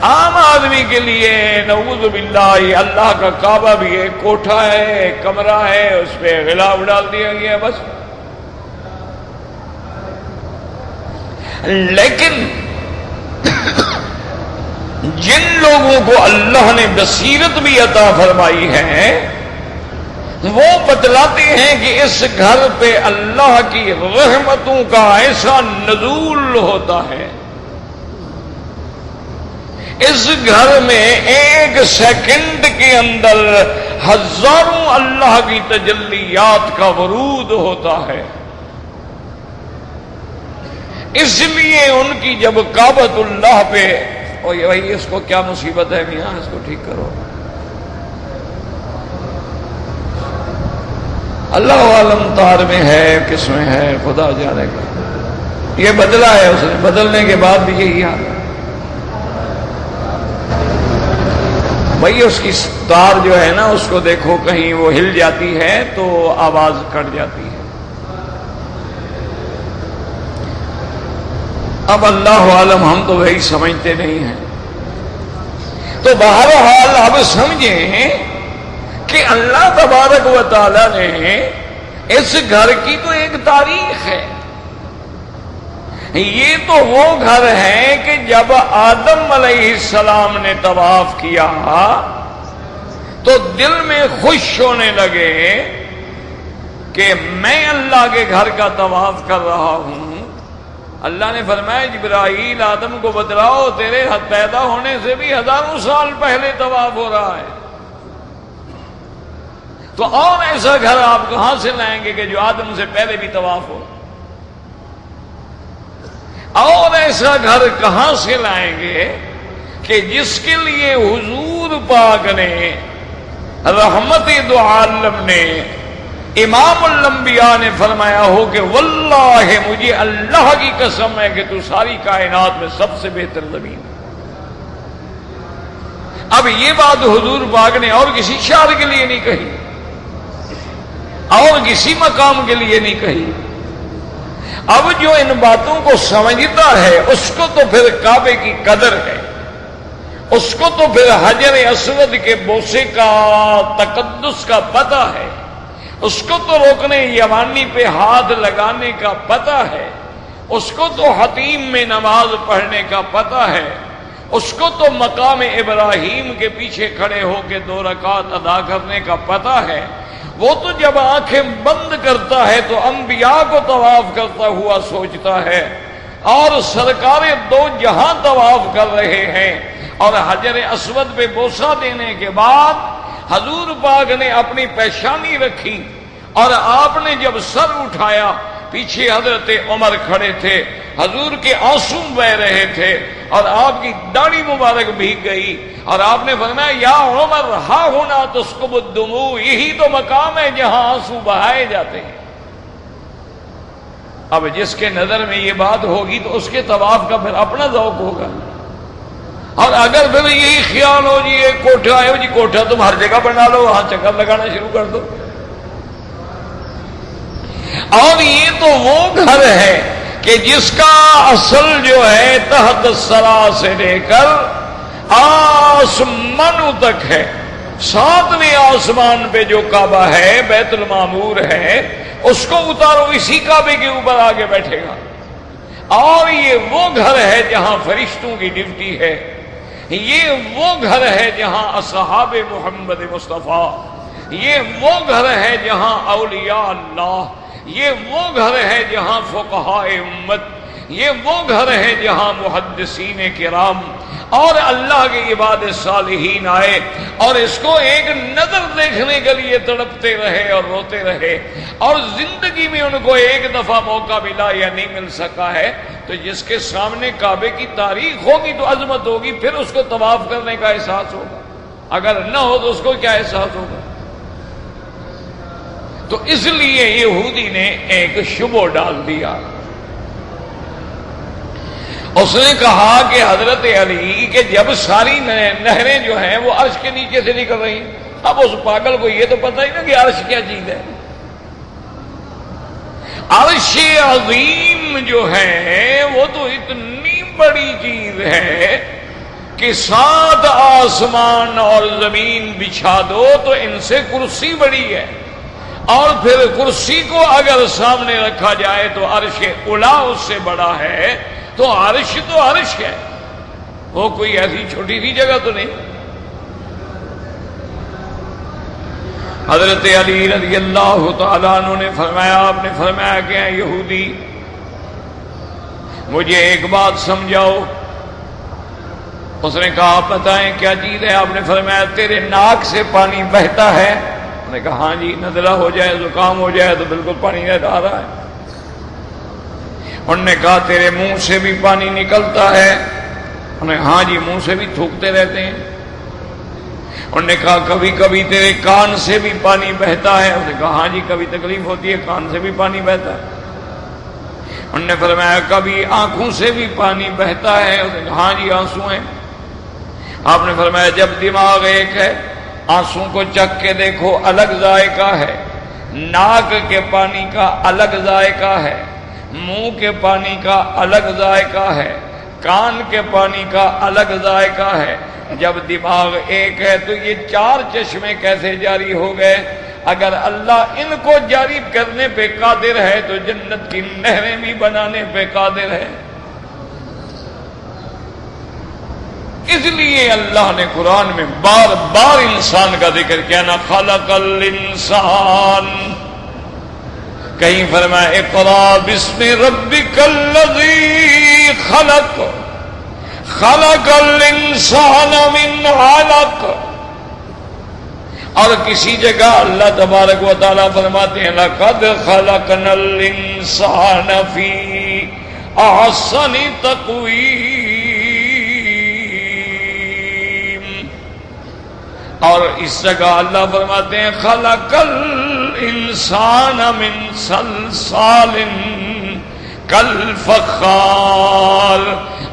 Speaker 1: عام آدمی کے لیے نعوذ باللہ اللہ کا کعبہ بھی ایک کوٹھا ہے، ایک کمرہ ہے، اس پہ غلاف ڈال دیا گیا بس. لیکن جن لوگوں کو اللہ نے بصیرت بھی عطا فرمائی ہے وہ بتلاتے ہیں کہ اس گھر پہ اللہ کی رحمتوں کا ایسا نزول ہوتا ہے، اس گھر میں 1 سیکنڈ کے اندر ہزاروں اللہ کی تجلیات کا ورود ہوتا ہے. اس لیے ان کی جب کعبۃ اللہ پہ بھائی اس کو کیا مصیبت ہے میاں، اس کو ٹھیک کرو، اللہ عالم تار میں ہے کس میں ہے خدا جانے گا. یہ بدلا ہے اس نے، بدلنے کے بعد بھی یہی حال ہے. بھائی اس کی تار جو ہے نا اس کو دیکھو کہیں وہ ہل جاتی ہے تو آواز کٹ جاتی ہے. اب اللہ عالم ہم تو وہی سمجھتے نہیں ہیں. تو بہرحال اب سمجھیں کہ اللہ تبارک و تعالی نے اس گھر کی تو ایک تاریخ ہے. یہ تو وہ گھر ہے کہ جب آدم علیہ السلام نے طواف کیا تو دل میں خوش ہونے لگے کہ میں اللہ کے گھر کا طواف کر رہا ہوں. اللہ نے فرمایا جبرائیل آدم کو بتلاؤ تیرے پیدا ہونے سے بھی ہزاروں سال پہلے طواف ہو رہا ہے. تو اور ایسا گھر آپ کہاں سے لائیں گے کہ جو آدم سے پہلے بھی طواف ہو؟ اور ایسا گھر کہاں سے لائیں گے کہ جس کے لیے حضور پاک نے، رحمت دو عالم نے، امام الانبیاء نے فرمایا ہو کہ واللہ مجھے اللہ کی قسم ہے کہ تو ساری کائنات میں سب سے بہتر زمین ہے۔ اب یہ بات حضور پاک نے اور کسی شہر کے لیے نہیں کہی، اور کسی مقام کے لیے نہیں کہی۔ اب جو ان باتوں کو سمجھتا ہے اس کو تو پھر کعبے کی قدر ہے، اس کو تو پھر حجر اسود کے بوسے کا، تقدس کا پتہ ہے، اس کو تو رکن یمانی پہ ہاتھ لگانے کا پتہ ہے، اس کو تو حتیم میں نماز پڑھنے کا پتہ ہے، اس کو تو مقام ابراہیم کے پیچھے کھڑے ہو کے 2 رکعت ادا کرنے کا پتہ ہے۔ وہ تو جب آنکھیں بند کرتا ہے تو انبیاء کو طواف کرتا ہوا سوچتا ہے، اور سرکار 2 جہاں طواف کر رہے ہیں، اور حجر اسود پہ بوسہ دینے کے بعد حضور پاک نے اپنی پیشانی رکھی، اور آپ نے جب سر اٹھایا پیچھے حضرت عمر کھڑے تھے، حضور کے آنسو بہ رہے تھے اور آپ کی داڑھی مبارک بھیگ گئی، اور آپ نے فرمایا یا عمر ہا ہونا تسکب الدموع، یہی تو مقام ہے جہاں آنسو بہائے جاتے ہیں۔ اب جس کے نظر میں یہ بات ہوگی تو اس کے طواف کا پھر اپنا ذوق ہوگا، اور اگر پھر یہی خیال ہو جی ایک کوٹھا ہے جی، کوٹھا تم ہر جگہ بنا لو، وہاں چکر لگانا شروع کر دو۔ اور یہ تو وہ گھر ہے کہ جس کا اصل جو ہے تحت الثری سے لے کر آسمانوں تک ہے، 7ویں آسمان پہ جو کعبہ ہے، بیت المعمور ہے، اس کو اتارو اسی کعبے کے اوپر آگے بیٹھے گا۔ اور یہ وہ گھر ہے جہاں فرشتوں کی ڈیوٹی ہے، یہ وہ گھر ہے جہاں اصحاب محمد مصطفیٰ، یہ وہ گھر ہے جہاں اولیاء اللہ، یہ وہ گھر ہے جہاں فقہاء امت، یہ وہ گھر ہے جہاں محدثین کرام اور اللہ کے عباد صالحین آئے اور اس کو ایک نظر دیکھنے کے لیے تڑپتے رہے اور روتے رہے، اور زندگی میں ان کو ایک دفعہ موقع ملا یا نہیں مل سکا ہے۔ تو جس کے سامنے کعبے کی تاریخ ہوگی تو عظمت ہوگی، پھر اس کو طواف کرنے کا احساس ہوگا، اگر نہ ہو تو اس کو کیا احساس ہوگا؟ تو اس لیے یہودی نے ایک شبہ ڈال دیا، اس نے کہا کہ حضرت علی کہ جب ساری نہریں جو ہیں وہ عرش کے نیچے سے نکل رہی ہیں، اب اس پاگل کو یہ تو پتہ ہی نا کہ عرش کیا چیز ہے۔ عرش عظیم جو ہے وہ تو اتنی بڑی چیز ہے کہ 7 آسمان اور زمین بچھا دو تو ان سے کرسی بڑی ہے، اور پھر کرسی کو اگر سامنے رکھا جائے تو عرش اولا اس سے بڑا ہے، تو عرش ہے، وہ کوئی ایسی چھوٹی سی جگہ تو نہیں۔ حضرت علی رضی اللہ تعالیٰ عنہ نے فرمایا، آپ نے فرمایا کہ اے یہودی مجھے ایک بات سمجھاؤ۔ اس نے کہا بتائیں کیا چیز ہے؟ آپ نے فرمایا تیرے ناک سے پانی بہتا ہے۔ انہوں نے کہا ہاں جی، نزلہ ہو جائے زکام ہو جائے تو بالکل پانی آ رہا ہے۔ انہوں نے کہا تیرے منہ سے بھی پانی نکلتا ہے؟ انہوں نے ہاں جی، منہ سے بھی تھوکتے رہتے ہیں۔ انہوں نے کہا کبھی کبھی تیرے کان سے بھی پانی بہتا ہے؟ انہوں نے کہا ہاں جی، کبھی تکلیف ہوتی ہے کان سے بھی پانی بہتا ہے۔ انہوں نے فرمایا کبھی آنکھوں سے بھی پانی بہتا ہے؟ انہوں نے کہا ہاں جی، آنسو ہیں۔ آپ نے فرمایا جب دماغ ایک ہے، آنسو کو چکھ کے دیکھو الگ ذائقہ ہے، ناک کے پانی کا الگ ذائقہ ہے، منہ کے پانی کا الگ ذائقہ ہے، کان کے پانی کا الگ ذائقہ ہے۔ جب دماغ ایک ہے تو یہ 4 چشمے کیسے جاری ہو گئے؟ اگر اللہ ان کو جاری کرنے پہ قادر ہے تو جنت کی نہریں بھی بنانے پہ قادر ہے۔ اس لیے اللہ نے قرآن میں بار بار انسان کا ذکر کیا نا، خلق الانسان، کہیں فرمایا اقرا بسم ربک الذی خلق خلق الانسان من علق، اور کسی جگہ اللہ تبارک و تعالیٰ فرماتے ہیں لَقَدْ خَلَقْنَا الْإِنسَانَ فِي أَحْسَنِ تَقْوِيمٍ، اور اس جگہ اللہ فرماتے ہیں خَلَقَ الْإِنسَانَ مِنْ صَلْصَالٍ کالفخار،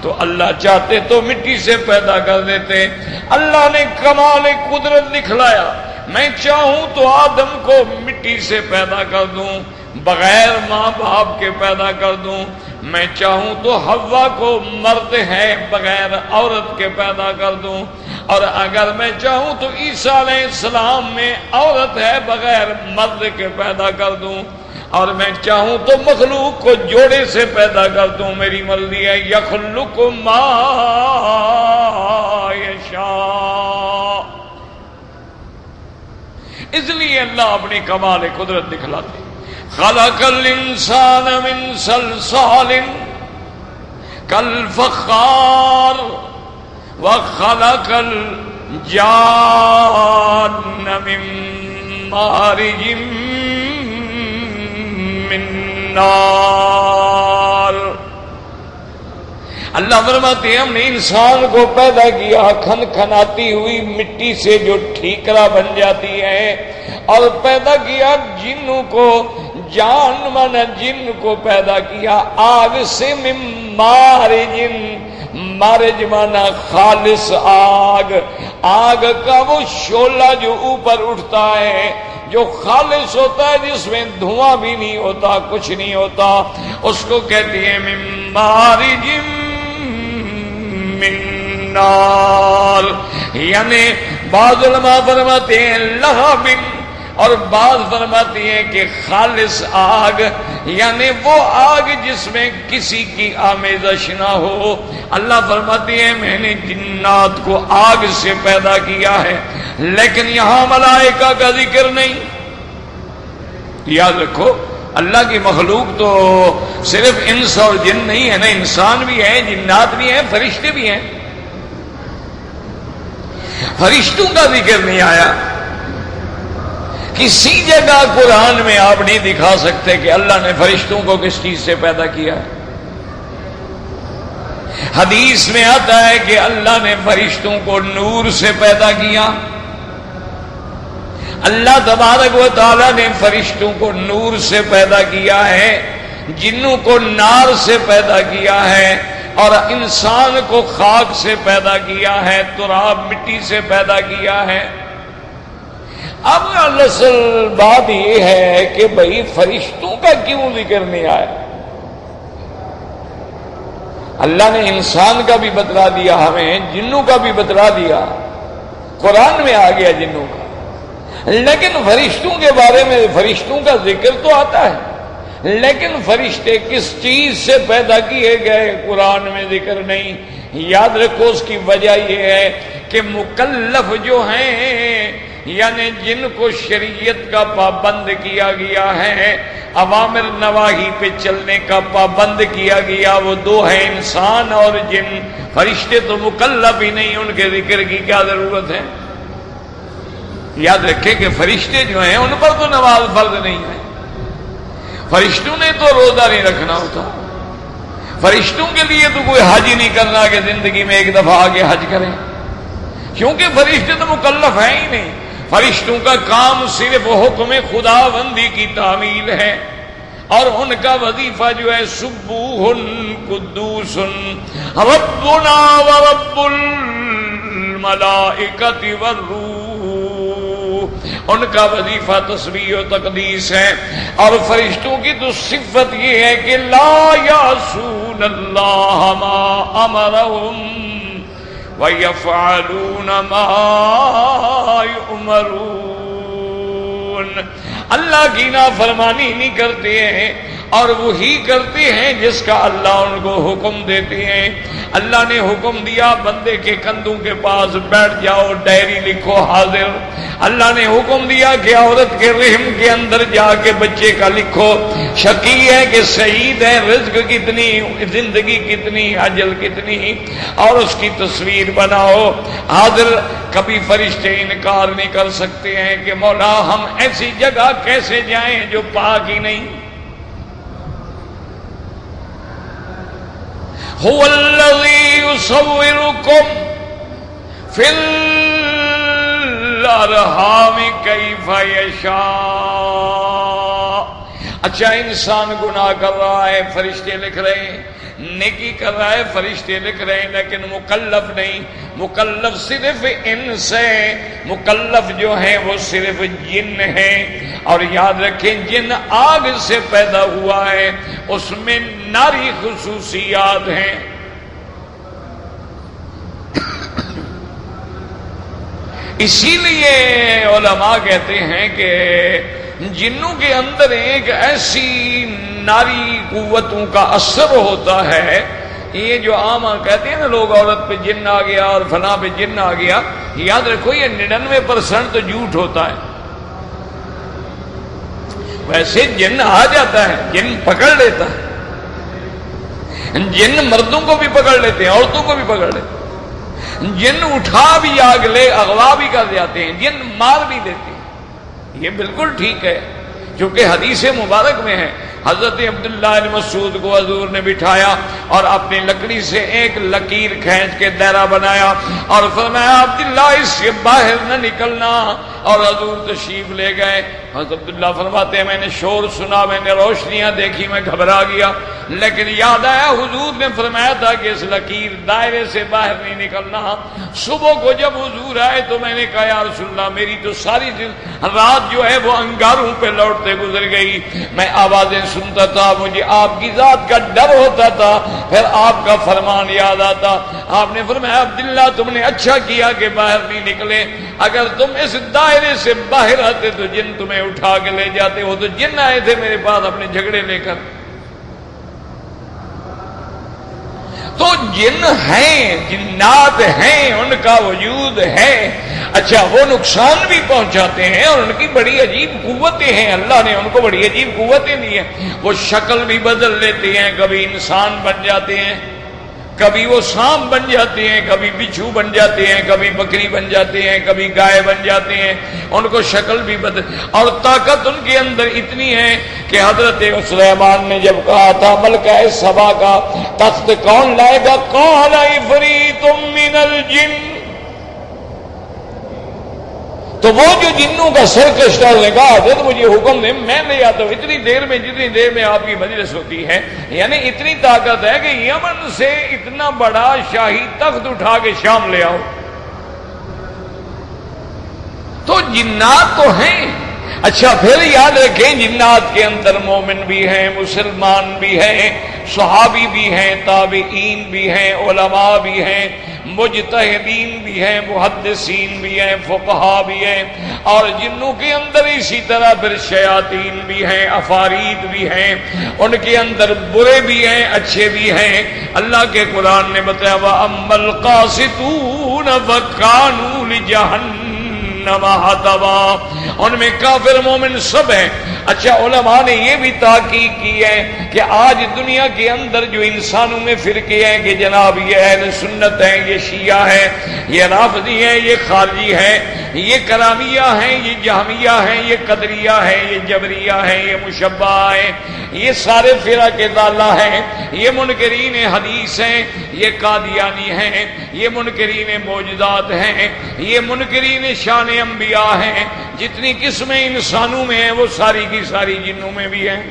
Speaker 1: تو اللہ چاہتے تو مٹی سے پیدا کر دیتے۔ اللہ نے کمال قدرت دکھلایا، میں چاہوں تو آدم کو مٹی سے پیدا کر دوں، بغیر ماں باپ کے پیدا کر دوں، میں چاہوں تو حوا کو مرد ہے بغیر عورت کے پیدا کر دوں، اور اگر میں چاہوں تو عیسیٰ علیہ السلام میں عورت ہے بغیر مرد کے پیدا کر دوں، اور میں چاہوں تو مخلوق کو جوڑے سے پیدا کر دوں، میری مرضی ہے۔ یخلق ما یشاء، اس لیے اللہ اپنی کمال قدرت دکھلاتے۔ خلق الانسان من صلصال کالفخار وخلق الجان من مارج من نار۔ اللہ فرماتے ہیں ہم نے انسان کو پیدا کیا کھن کھناتی ہوئی مٹی سے جو ٹھیکرا بن جاتی ہے، اور پیدا کیا جنوں کو، جان مانا جن کو پیدا کیا آگ سے، من مارج، مارج مانا خالص آگ، آگ کا وہ شعلہ جو اوپر اٹھتا ہے، جو خالص ہوتا ہے، جس میں دھواں بھی نہیں ہوتا، کچھ نہیں ہوتا، اس کو کہتے ہیں من مارج من نار۔ یعنی بعض علماء فرماتے ہیں لہب، اور بعض فرماتے ہیں کہ خالص آگ، یعنی وہ آگ جس میں کسی کی آمیزش نہ ہو۔ اللہ فرماتے ہیں میں نے جنات کو آگ سے پیدا کیا ہے، لیکن یہاں ملائکہ کا ذکر نہیں۔ یاد رکھو اللہ کی مخلوق تو صرف انس اور جن نہیں ہے نا، انسان بھی ہیں، جنات بھی ہیں، فرشتے بھی ہیں۔ فرشتوں کا ذکر نہیں آیا کسی جگہ قرآن میں، آپ نہیں دکھا سکتے کہ اللہ نے فرشتوں کو کس چیز سے پیدا کیا۔ حدیث میں آتا ہے کہ اللہ نے فرشتوں کو نور سے پیدا کیا۔ اللہ تبارک و تعالیٰ نے فرشتوں کو نور سے پیدا کیا ہے، جنوں کو نار سے پیدا کیا ہے، اور انسان کو خاک سے پیدا کیا ہے، تراب مٹی سے پیدا کیا ہے۔ اب اصل بات یہ ہے کہ بھئی فرشتوں کا کیوں ذکر نہیں آیا؟ اللہ نے انسان کا بھی بتلا دیا، ہمیں جنوں کا بھی بتلا دیا، قرآن میں آ گیا جنوں کا، لیکن فرشتوں کے بارے میں فرشتوں کا ذکر تو آتا ہے، لیکن فرشتے کس چیز سے پیدا کیے گئے قرآن میں ذکر نہیں۔ یاد رکھو اس کی وجہ یہ ہے کہ مکلف جو ہیں، یعنی جن کو شریعت کا پابند کیا گیا ہے، اوامر نواہی پہ چلنے کا پابند کیا گیا، وہ دو ہیں، انسان اور جن۔ فرشتے تو مکلف ہی نہیں، ان کے ذکر کی کیا ضرورت ہے؟ یاد رکھیں کہ فرشتے جو ہیں ان پر تو نماز فرض نہیں ہے، فرشتوں نے تو روزہ نہیں رکھنا ہوتا، فرشتوں کے لیے تو کوئی حج ہی نہیں کرنا کہ زندگی میں ایک دفعہ آگے حج کریں، کیونکہ فرشتے تو مکلف ہیں ہی نہیں۔ فرشتوں کا کام صرف حکم خداوندی کی تعمیل ہے، اور ان کا وظیفہ جو ہے سبوح قدوس ربنا ورب الملائکۃ والروح، ان کا وظیفہ تسبیح و تقدیس ہے۔ اور فرشتوں کی تو صفت یہ ہے کہ لا یعصون اللہ ما امرہم وَيَفْعَلُونَ مَا يُؤْمَرُونَ، اللہ کی نافرمانی نہیں کرتے ہیں، اور وہی کرتے ہیں جس کا اللہ ان کو حکم دیتے ہیں۔ اللہ نے حکم دیا بندے کے کندھوں کے پاس بیٹھ جاؤ، ڈائری لکھو حاضر۔ اللہ نے حکم دیا کہ عورت کے رحم کے اندر جا کے بچے کا لکھو، شقی ہے کہ سعید ہے، رزق کتنی، زندگی کتنی، اجل کتنی، اور اس کی تصویر بناؤ۔ حاضر کبھی فرشتے انکار نہیں کر سکتے ہیں کہ مولا ہم ایسی جگہ کیسے جائیں جو پاک ہی نہیں. هو الذی یصورکم فی الارحام کیف یشاء. اچھا انسان گناہ کر رہا ہے فرشتے لکھ رہے ہیں، نیکی کر رہا ہے فرشتے لکھ رہے ہیں، لیکن مکلف نہیں. مکلف صرف انس ہے، مکلف جو ہیں وہ صرف جن ہیں. اور یاد رکھیں جن آگ سے پیدا ہوا ہے، اس میں ناری خصوصیات ہیں. اسی لیے علماء کہتے ہیں کہ جنوں کے اندر ایک ایسی ناری قوتوں کا اثر ہوتا ہے. یہ جو عام کہتے ہیں نا لوگ عورت پہ جن آ گیا اور فلاں پہ جن آ گیا، یاد رکھو یہ 99% تو جھوٹ ہوتا ہے. ویسے جن آ جاتا ہے، جن پکڑ لیتا ہے. جن مردوں کو بھی پکڑ لیتے ہیں، عورتوں کو بھی پکڑ لیتے ہیں. جن اٹھا بھی آگ لے اغوا بھی کر جاتے ہیں، جن مار بھی دیتے ہیں. یہ بالکل ٹھیک ہے، کیونکہ حدیث مبارک میں ہے حضرت عبداللہ بن مسعود کو حضور نے بٹھایا اور اپنی لکڑی سے ایک لکیر کھینچ کے دائرہ بنایا اور فرمایا عبداللہ اس سے باہر نہ نکلنا. اور حضور تشریف لے گئے. حضرت عبداللہ فرماتے ہیں میں نے شور سنا، میں نے روشنیاں دیکھی، میں گھبرا گیا، لیکن یاد آیا حضور نے فرمایا تھا کہ اس لکیر دائرے سے باہر نہیں نکلنا. صبح کو جب حضور آئے تو میں نے کہا یا رسول اللہ میری تو ساری رات جو ہے وہ انگاروں پہ لوٹتے گزر گئی. میں آوازیں سنتا تھا، مجھے آپ کی ذات کا ڈر ہوتا تھا، پھر آپ کا فرمان یاد آتا. آپ نے فرمایا عبداللہ تم نے اچھا کیا کہ باہر نہیں نکلے. اگر تم اس دائرے سے باہر آتے تو جن تمہیں اٹھا کے لے جاتے. وہ تو جن آئے تھے میرے پاس اپنے جھگڑے لے کر. تو جن ہیں، جنات ہیں، ان کا وجود ہے. اچھا وہ نقصان بھی پہنچاتے ہیں اور ان کی بڑی عجیب قوتیں ہیں. اللہ نے ان کو بڑی عجیب قوتیں دی ہیں. وہ شکل بھی بدل لیتے ہیں، کبھی انسان بن جاتے ہیں، کبھی وہ سانپ بن جاتے ہیں، کبھی بچھو بن جاتے ہیں، کبھی بکری بن جاتے ہیں، کبھی گائے بن جاتے ہیں. ان کو شکل بھی بدل، اور طاقت ان کے اندر اتنی ہے کہ حضرت سلیمان نے جب کہا تھا ملکہ سبا کا تخت کون لائے گا، قال عفریت من الجن. تو وہ جو جنوں کا سرکشتر نے کہا حضرت مجھے حکم دے میں لے آتا ہوں اتنی دیر میں، جتنی دیر میں آپ کی مجلس ہوتی ہے. یعنی اتنی طاقت ہے کہ یمن سے اتنا بڑا شاہی تخت اٹھا کے شام لے آؤ. تو جنات تو ہیں. اچھا پھر یاد رکھیں جنات کے اندر مومن بھی ہیں، مسلمان بھی ہیں، صحابی بھی ہیں، تابعین بھی ہیں، علماء بھی ہیں، مجتہدین بھی ہیں، محدثین بھی ہیں، فقہا بھی ہیں. اور جنوں کے اندر اسی طرح پھر شیاطین بھی ہیں، افارید بھی ہیں. ان کے اندر برے بھی ہیں، اچھے بھی ہیں. اللہ کے قرآن نے بتایا وَأَمَّا الْقَاسِطُونَ فَكَانُوا لِجَهَنَّمَ حَطَبًا. ان میں کافر مومن سب ہیں. اچھا علماء نے یہ بھی تحقیق کی ہے کہ آج دنیا کے اندر جو انسانوں میں فرقے ہیں کہ جناب یہ اہل سنت ہیں، یہ شیعہ ہیں، یہ رافضی ہیں، یہ خارجی ہیں، یہ کرامیہ ہیں، یہ جہمیہ ہیں، یہ قدریہ ہیں، یہ جبریہ ہیں، یہ مشبہ ہیں، یہ سارے فرق ضالہ ہیں، یہ منکرین حدیث ہیں، یہ قادیانی ہیں، یہ منکرین معجزات ہیں، یہ منکرین شان انبیاء ہیں. جتنی قسمیں انسانوں میں ہیں وہ ساری کی ساری جنوں میں بھی ہیں.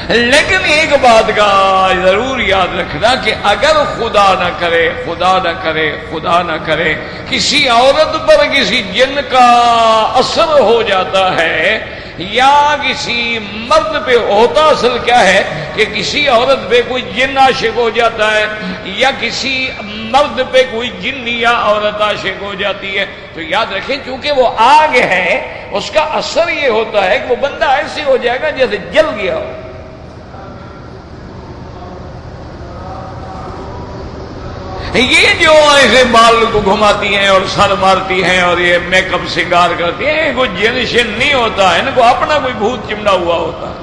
Speaker 1: لیکن ایک بات کا ضرور یاد رکھنا کہ اگر خدا نہ کرے، خدا نہ کرے، خدا نہ کرے کسی عورت پر کسی جن کا اثر ہو جاتا ہے یا کسی مرد پہ ہوتا، اصل کیا ہے کہ کسی عورت پہ کوئی جن عاشق ہو جاتا ہے یا کسی مرد پہ کوئی جن یا عورت عاشق ہو جاتی ہے، تو یاد رکھیں چونکہ وہ آگ ہے اس کا اثر یہ ہوتا ہے کہ وہ بندہ ایسے ہو جائے گا جیسے جل گیا ہو. یہ جو ایسے بال کو گھماتی ہیں اور سر مارتی ہیں اور یہ میک اپ سنگار کرتی ہیں، کوئی جن شن نہیں ہوتا ہے، ان کو اپنا کوئی بھوت چمڑا ہوا ہوتا ہے،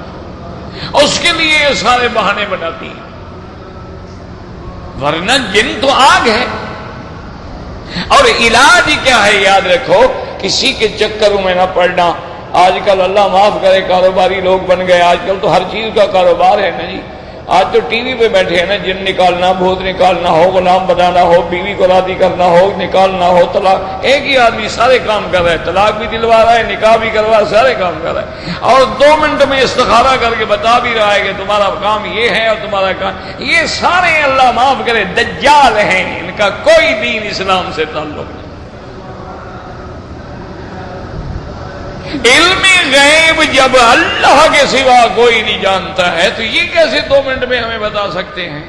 Speaker 1: اس کے لیے یہ سارے بہانے بناتی ہیں. ورنہ جن تو آگ ہے. اور علاج کیا ہے یاد رکھو، کسی کے چکروں میں نہ پڑنا. آج کل اللہ معاف کرے کاروباری لوگ بن گئے، آج کل تو ہر چیز کا کاروبار ہے نا جی. آج تو ٹی وی پہ بیٹھے ہیں نا، جن نکالنا، بھوت نکالنا ہو، غلام بنانا ہو، بیوی کو راضی کرنا ہو، نکالنا ہو، طلاق. ایک ہی آدمی سارے کام کر رہا ہے، طلاق بھی دلوا رہا ہے، نکاح بھی کروا رہا ہے، سارے کام کر رہا ہے. اور 2 منٹ میں استخارہ کر کے بتا بھی رہا ہے کہ تمہارا کام یہ ہے اور تمہارا کام یہ. سارے اللہ معاف کرے دجال ہیں، ان کا کوئی دین اسلام سے تعلق نہیں. علم غیب جب اللہ کے سوا کوئی نہیں جانتا ہے تو یہ کیسے 2 منٹ میں ہمیں بتا سکتے ہیں؟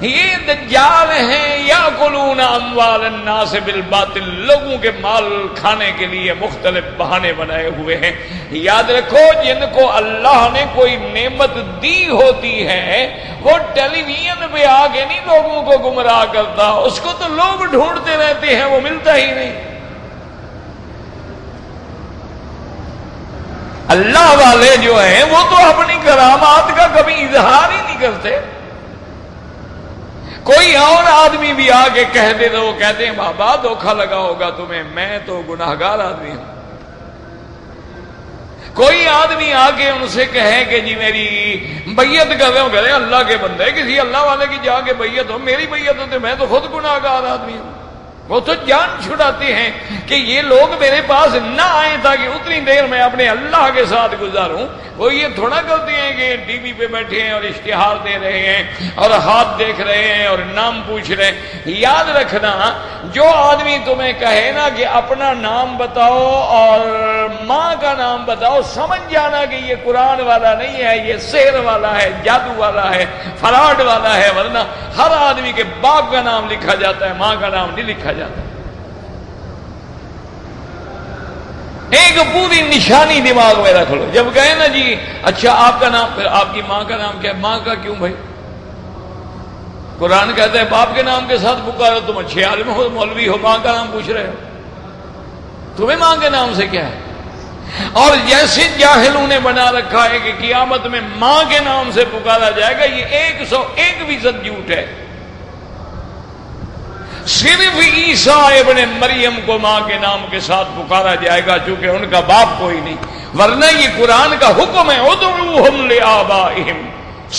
Speaker 1: یہ دجال ہیں یاکلون اموال الناس بالباطل، لوگوں کے مال کھانے کے لیے مختلف بہانے بنائے ہوئے ہیں. یاد رکھو جن کو اللہ نے کوئی نعمت دی ہوتی ہے وہ ٹیلی ویژن پہ آ کے نہیں لوگوں کو گمراہ کرتا، اس کو تو لوگ ڈھونڈتے رہتے ہیں، وہ ملتا ہی نہیں. اللہ والے جو ہیں وہ تو اپنی کرامات کا کبھی اظہار ہی نہیں کرتے. کوئی اور آدمی بھی آ کے کہہ دے تو وہ کہتے ہیں بابا دھوکھا لگا ہوگا تمہیں، میں تو گناہگار آدمی ہوں. کوئی آدمی آ کے ان سے کہے کہ جی میری بیعت کر رہے ہو، کہتے ہیں اللہ کے بندے کسی اللہ والے کی جا کے بیعت ہو، میری بیعت ہوتے میں تو خود گناہگار آدمی ہوں. وہ تو جان چھڑاتے ہیں کہ یہ لوگ میرے پاس نہ آئیں تاکہ اتنی دیر میں اپنے اللہ کے ساتھ گزاروں. وہ یہ تھوڑا کرتے ہیں کہ ٹی وی پہ بیٹھے ہیں اور اشتہار دے رہے ہیں اور ہاتھ دیکھ رہے ہیں اور نام پوچھ رہے ہیں. یاد رکھنا جو آدمی تمہیں کہے نا کہ اپنا نام بتاؤ اور ماں کا نام بتاؤ، سمجھ جانا کہ یہ قرآن والا نہیں ہے، یہ سحر والا ہے، جادو والا ہے، فراڈ والا ہے. ورنہ ہر آدمی کے باپ کا نام لکھا جاتا ہے، ماں کا نام نہیں لکھا جاتا. ایک پوری نشانی دماغ میں رکھ لو. جب کہے نا جی اچھا آپ کا نام، پھر آپ کی ماں کا نام کیا ہے؟ ماں کا کیوں بھائی؟ قرآن کہتا ہے باپ کے نام کے ساتھ پکارو. تم اچھے عالم ہو، مولوی ہو، ماں کا نام پوچھ رہے ہو، تمہیں ماں کے نام سے کیا ہے؟ اور جیسے جاہلوں نے بنا رکھا ہے کہ قیامت میں ماں کے نام سے پکارا جائے گا، یہ 101% جھوٹ ہے. صرف عیسیٰ ابن مریم کو ماں کے نام کے ساتھ پکارا جائے گا چونکہ ان کا باپ کوئی نہیں. ورنہ یہ قرآن کا حکم ہے ادعوہم لآبائہم،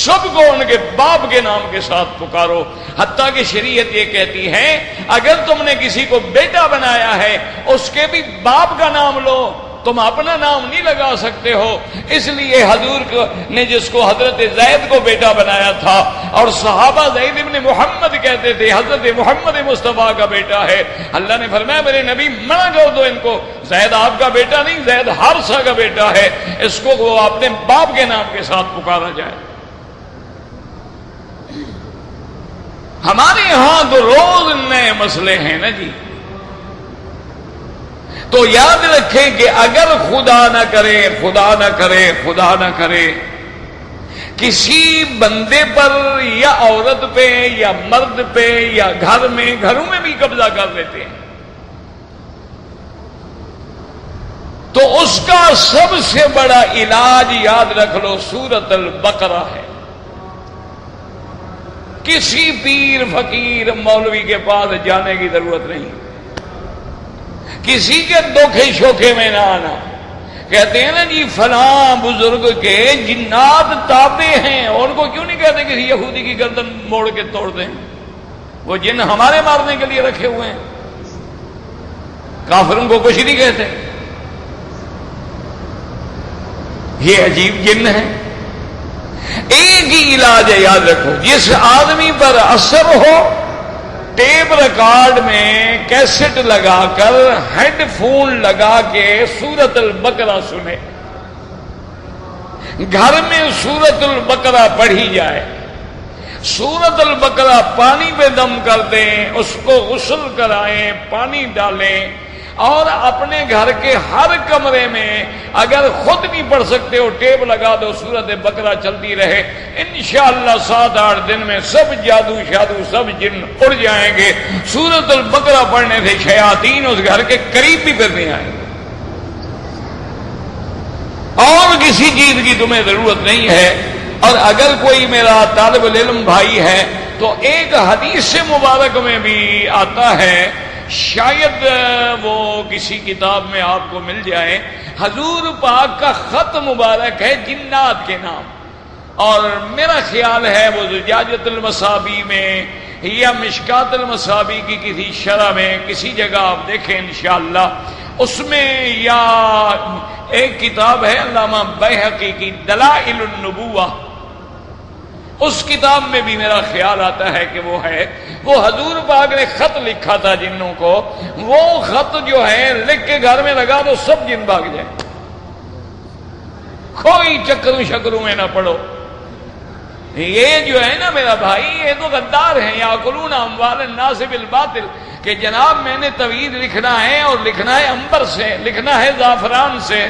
Speaker 1: سب کو ان کے باپ کے نام کے ساتھ پکارو. حتیٰ کہ شریعت یہ کہتی ہے اگر تم نے کسی کو بیٹا بنایا ہے اس کے بھی باپ کا نام لو، تم اپنا نام نہیں لگا سکتے ہو. اس لیے حضور نے جس کو حضرت زید کو بیٹا بنایا تھا اور صحابہ زید ابن محمد کہتے تھے، حضرت محمد مصطفیٰ کا بیٹا ہے، اللہ نے فرمایا میرے نبی منع کر دو ان کو، زید آپ کا بیٹا نہیں، زید حارثہ کا بیٹا ہے، اس کو وہ اپنے باپ کے نام کے ساتھ پکارا جائے. ہمارے ہاں تو روز نئے مسئلے ہیں نا جی. تو یاد رکھیں کہ اگر خدا نہ کرے خدا نہ کرے خدا نہ کرے کسی بندے پر یا عورت پہ یا مرد پہ یا گھروں میں بھی قبضہ کر لیتے ہیں تو اس کا سب سے بڑا علاج یاد رکھ لو سورۃ البقرہ ہے. کسی پیر فقیر مولوی کے پاس جانے کی ضرورت نہیں، کسی کے دکھے شوکے میں نہ آنا. کہتے ہیں نا جی فلاں بزرگ کے جنات تابع ہیں، ان کو کیوں نہیں کہتے کسی یہودی کی گردن موڑ کے توڑ دیں؟ وہ جن ہمارے مارنے کے لیے رکھے ہوئے ہیں. کافروں کو کچھ نہیں کہتے. یہ عجیب جن ہے. ایک ہی علاج ہے یاد رکھو، جس آدمی پر اثر ہو ٹیپ ریکارڈ میں کیسٹ لگا کر ہیڈ فون لگا کے سورۃ البقرہ سنے، گھر میں سورۃ البقرہ پڑھی جائے، سورۃ البقرہ پانی پہ دم کر دیں، اس کو غسل کرائیں، پانی ڈالیں اور اپنے گھر کے ہر کمرے میں اگر خود نہیں پڑھ سکتے ہو ٹیپ لگا دو، سورۃ بقرہ چلتی رہے. انشاءاللہ 7-8 دن میں سب جادو شادو سب جن اڑ جائیں گے. سورۃ البقرہ پڑھنے سے شیاطین اس گھر کے قریب بھی پھر نہیں آئیں گے. اور کسی چیز کی تمہیں ضرورت نہیں ہے. اور اگر کوئی میرا طالب العلم بھائی ہے تو ایک حدیث مبارک میں بھی آتا ہے، شاید وہ کسی کتاب میں آپ کو مل جائے، حضور پاک کا خط مبارک ہے جنات کے نام، اور میرا خیال ہے وہ زجاجۃ المصابیح میں یا مشکات المصابیح کی کسی شرح میں کسی جگہ آپ دیکھیں انشاءاللہ، اس میں یا ایک کتاب ہے علامہ بیہقی کی دلائل النبوہ، اس کتاب میں بھی میرا خیال آتا ہے کہ وہ ہے، وہ حضور پاک نے خط لکھا تھا جنوں کو، وہ خط جو ہے لکھ کے گھر میں لگا دو سب جن بھاگ جائیں، کوئی چکروں شکروں میں نہ پڑو۔ یہ جو ہے نا میرا بھائی، یہ تو غدار ہیں، یاکلون اموال الناس بالباطل، کہ جناب میں نے توحید لکھنا ہے، اور لکھنا ہے عنبر سے، لکھنا ہے زعفران سے،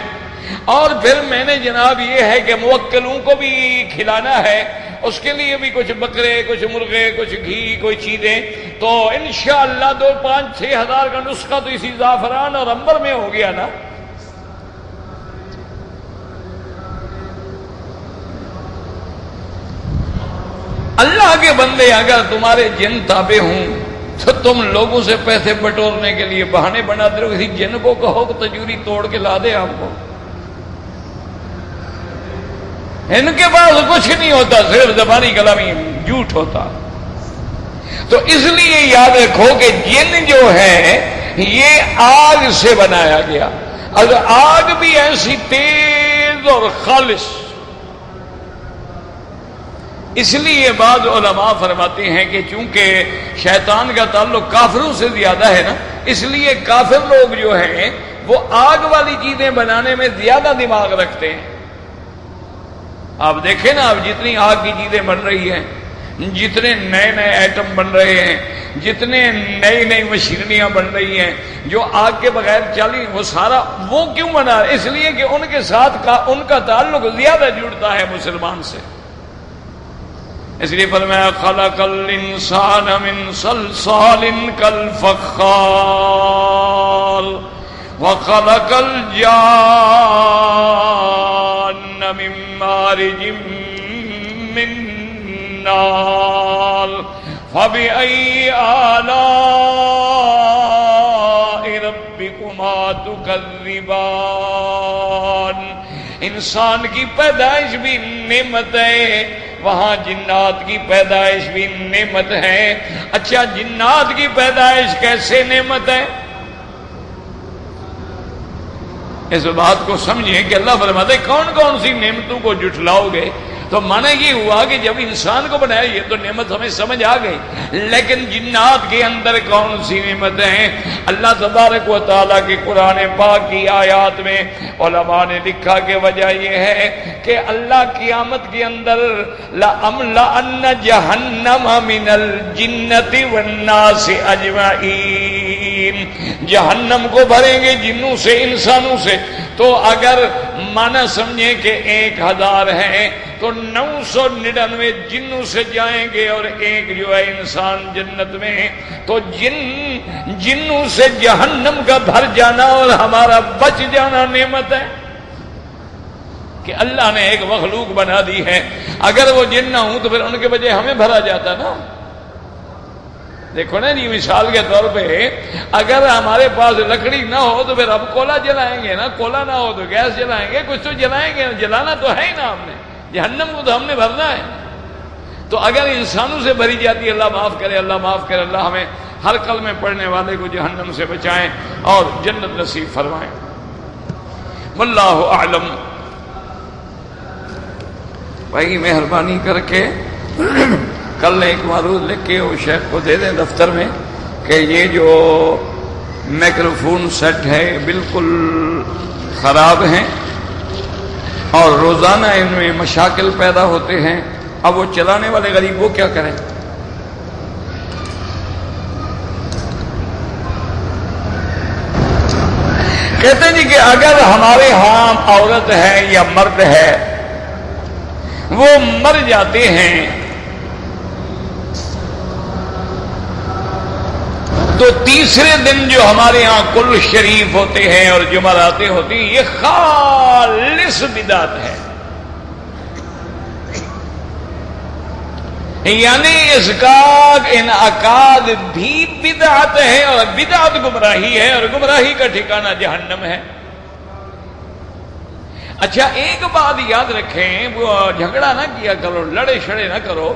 Speaker 1: اور پھر میں نے جناب یہ ہے کہ موکلوں کو بھی کھلانا ہے، اس کے لیے بھی کچھ بکرے، کچھ مرغے، کچھ گھی، کوئی چیزیں، تو انشاءاللہ 2-5-6 ہزار کا نسخہ تو اسی زعفران اور عنبر میں ہو گیا نا۔ اللہ کے بندے، اگر تمہارے جن تابع ہوں تو تم لوگوں سے پیسے بٹورنے کے لیے بہانے بناتے رہو، کسی جن کو کہو کہ تجوری توڑ کے لا دے آپ کو، ان کے پاس کچھ نہیں ہوتا، صرف زبانی کلامی جھوٹ ہوتا۔ تو اس لیے یاد رکھو کہ جن جو ہے یہ آگ سے بنایا گیا، اگر آگ بھی ایسی تیز اور خالص، اس لیے بعض علماء فرماتے ہیں کہ چونکہ شیطان کا تعلق کافروں سے زیادہ ہے نا، اس لیے کافر لوگ جو ہیں وہ آگ والی چیزیں بنانے میں زیادہ دماغ رکھتے ہیں۔ آپ دیکھیں نا، اب جتنی آگ کی چیزیں بن رہی ہیں، جتنے نئے نئے ایٹم بن رہے ہیں، جتنے نئی نئی مشینریاں بن رہی ہیں جو آگ کے بغیر چلی، وہ سارا وہ کیوں بنا؟ اس لیے کہ ان کے ساتھ ان کا تعلق زیادہ جڑتا ہے مسلمان سے۔ اس لیے فرمایا خلق الانسان من صلصال کالفخار وخلق الجان من مارج من نار فبأي آلاء ربكما تكذبان۔ انسان کی پیدائش بھی نعمت ہے، وہاں جنات کی پیدائش بھی نعمت ہے۔ اچھا، جنات کی پیدائش کیسے نعمت ہے؟ اس بات کو سمجھیں کہ اللہ فرماتے کون کون سی نعمتوں کو جھٹلاؤ گے، تو معنی یہ ہوا کہ جب انسان کو بنایا یہ تو نعمت ہمیں سمجھ آ گئی، لیکن جنات کے اندر کون سی نعمتیں ہیں؟ اللہ تبارک و تعالیٰ کی قرآن پاک کی آیات میں علماء نے لکھا کہ وجہ یہ ہے کہ اللہ قیامت کے اندر لَأَمْلَأَنَّ جَهَنَّمَ مِنَ الْجِنَّةِ وَالنَّاسِ أَجْمَعِينَ، جہنم کو بھریں گے جنوں سے انسانوں سے۔ تو اگر مانا سمجھیں کہ 1000 ہیں تو 999 جنوں سے جائیں گے اور ایک جو ہے انسان جنت میں، تو جنوں سے جہنم کا بھر جانا اور ہمارا بچ جانا نعمت ہے کہ اللہ نے ایک مخلوق بنا دی ہے۔ اگر وہ جن نہ ہوں تو پھر ان کے بجائے ہمیں بھرا جاتا نا۔ دیکھو نا جی، مثال کے طور پہ اگر ہمارے پاس لکڑی نہ ہو تو پھر اب کولا جلائیں گے نا، کولا نہ ہو تو گیس جلائیں گے، کچھ تو جلائیں گے، جلانا تو ہے ہی نا ہم نے، جہنم کو تو ہم نے بھرنا ہے۔ تو اگر انسانوں سے بھری جاتی ہے، اللہ معاف کرے، اللہ معاف کرے، اللہ ہمیں ہر کلمے پڑھنے والے کو جہنم سے بچائیں اور جنت نصیب فرمائیں۔ واللہ اعلم۔ بھائی مہربانی کر کے کل ایک معروض لکھ کے وہ شیخ کو دے دیں دفتر میں کہ یہ جو مائکروفون سیٹ ہے بالکل خراب ہیں اور روزانہ ان میں مشاکل پیدا ہوتے ہیں، اب وہ چلانے والے غریب وہ کیا کریں؟ کہتے ہیں جی کہ اگر ہمارے ہاں عورت ہے یا مرد ہے وہ مر جاتے ہیں تو تیسرے دن جو ہمارے ہاں کل شریف ہوتے ہیں اور جمعراتیں ہوتی ہیں، یہ خالص بدعت ہے۔ یعنی اس کا انعقاد بھی بدعت ہے، اور بدعت گمراہی ہے، اور گمراہی کا ٹھکانہ جہنم ہے۔ اچھا ایک بات یاد رکھیں، وہ جھگڑا نہ کیا کرو، لڑے شڑے نہ کرو،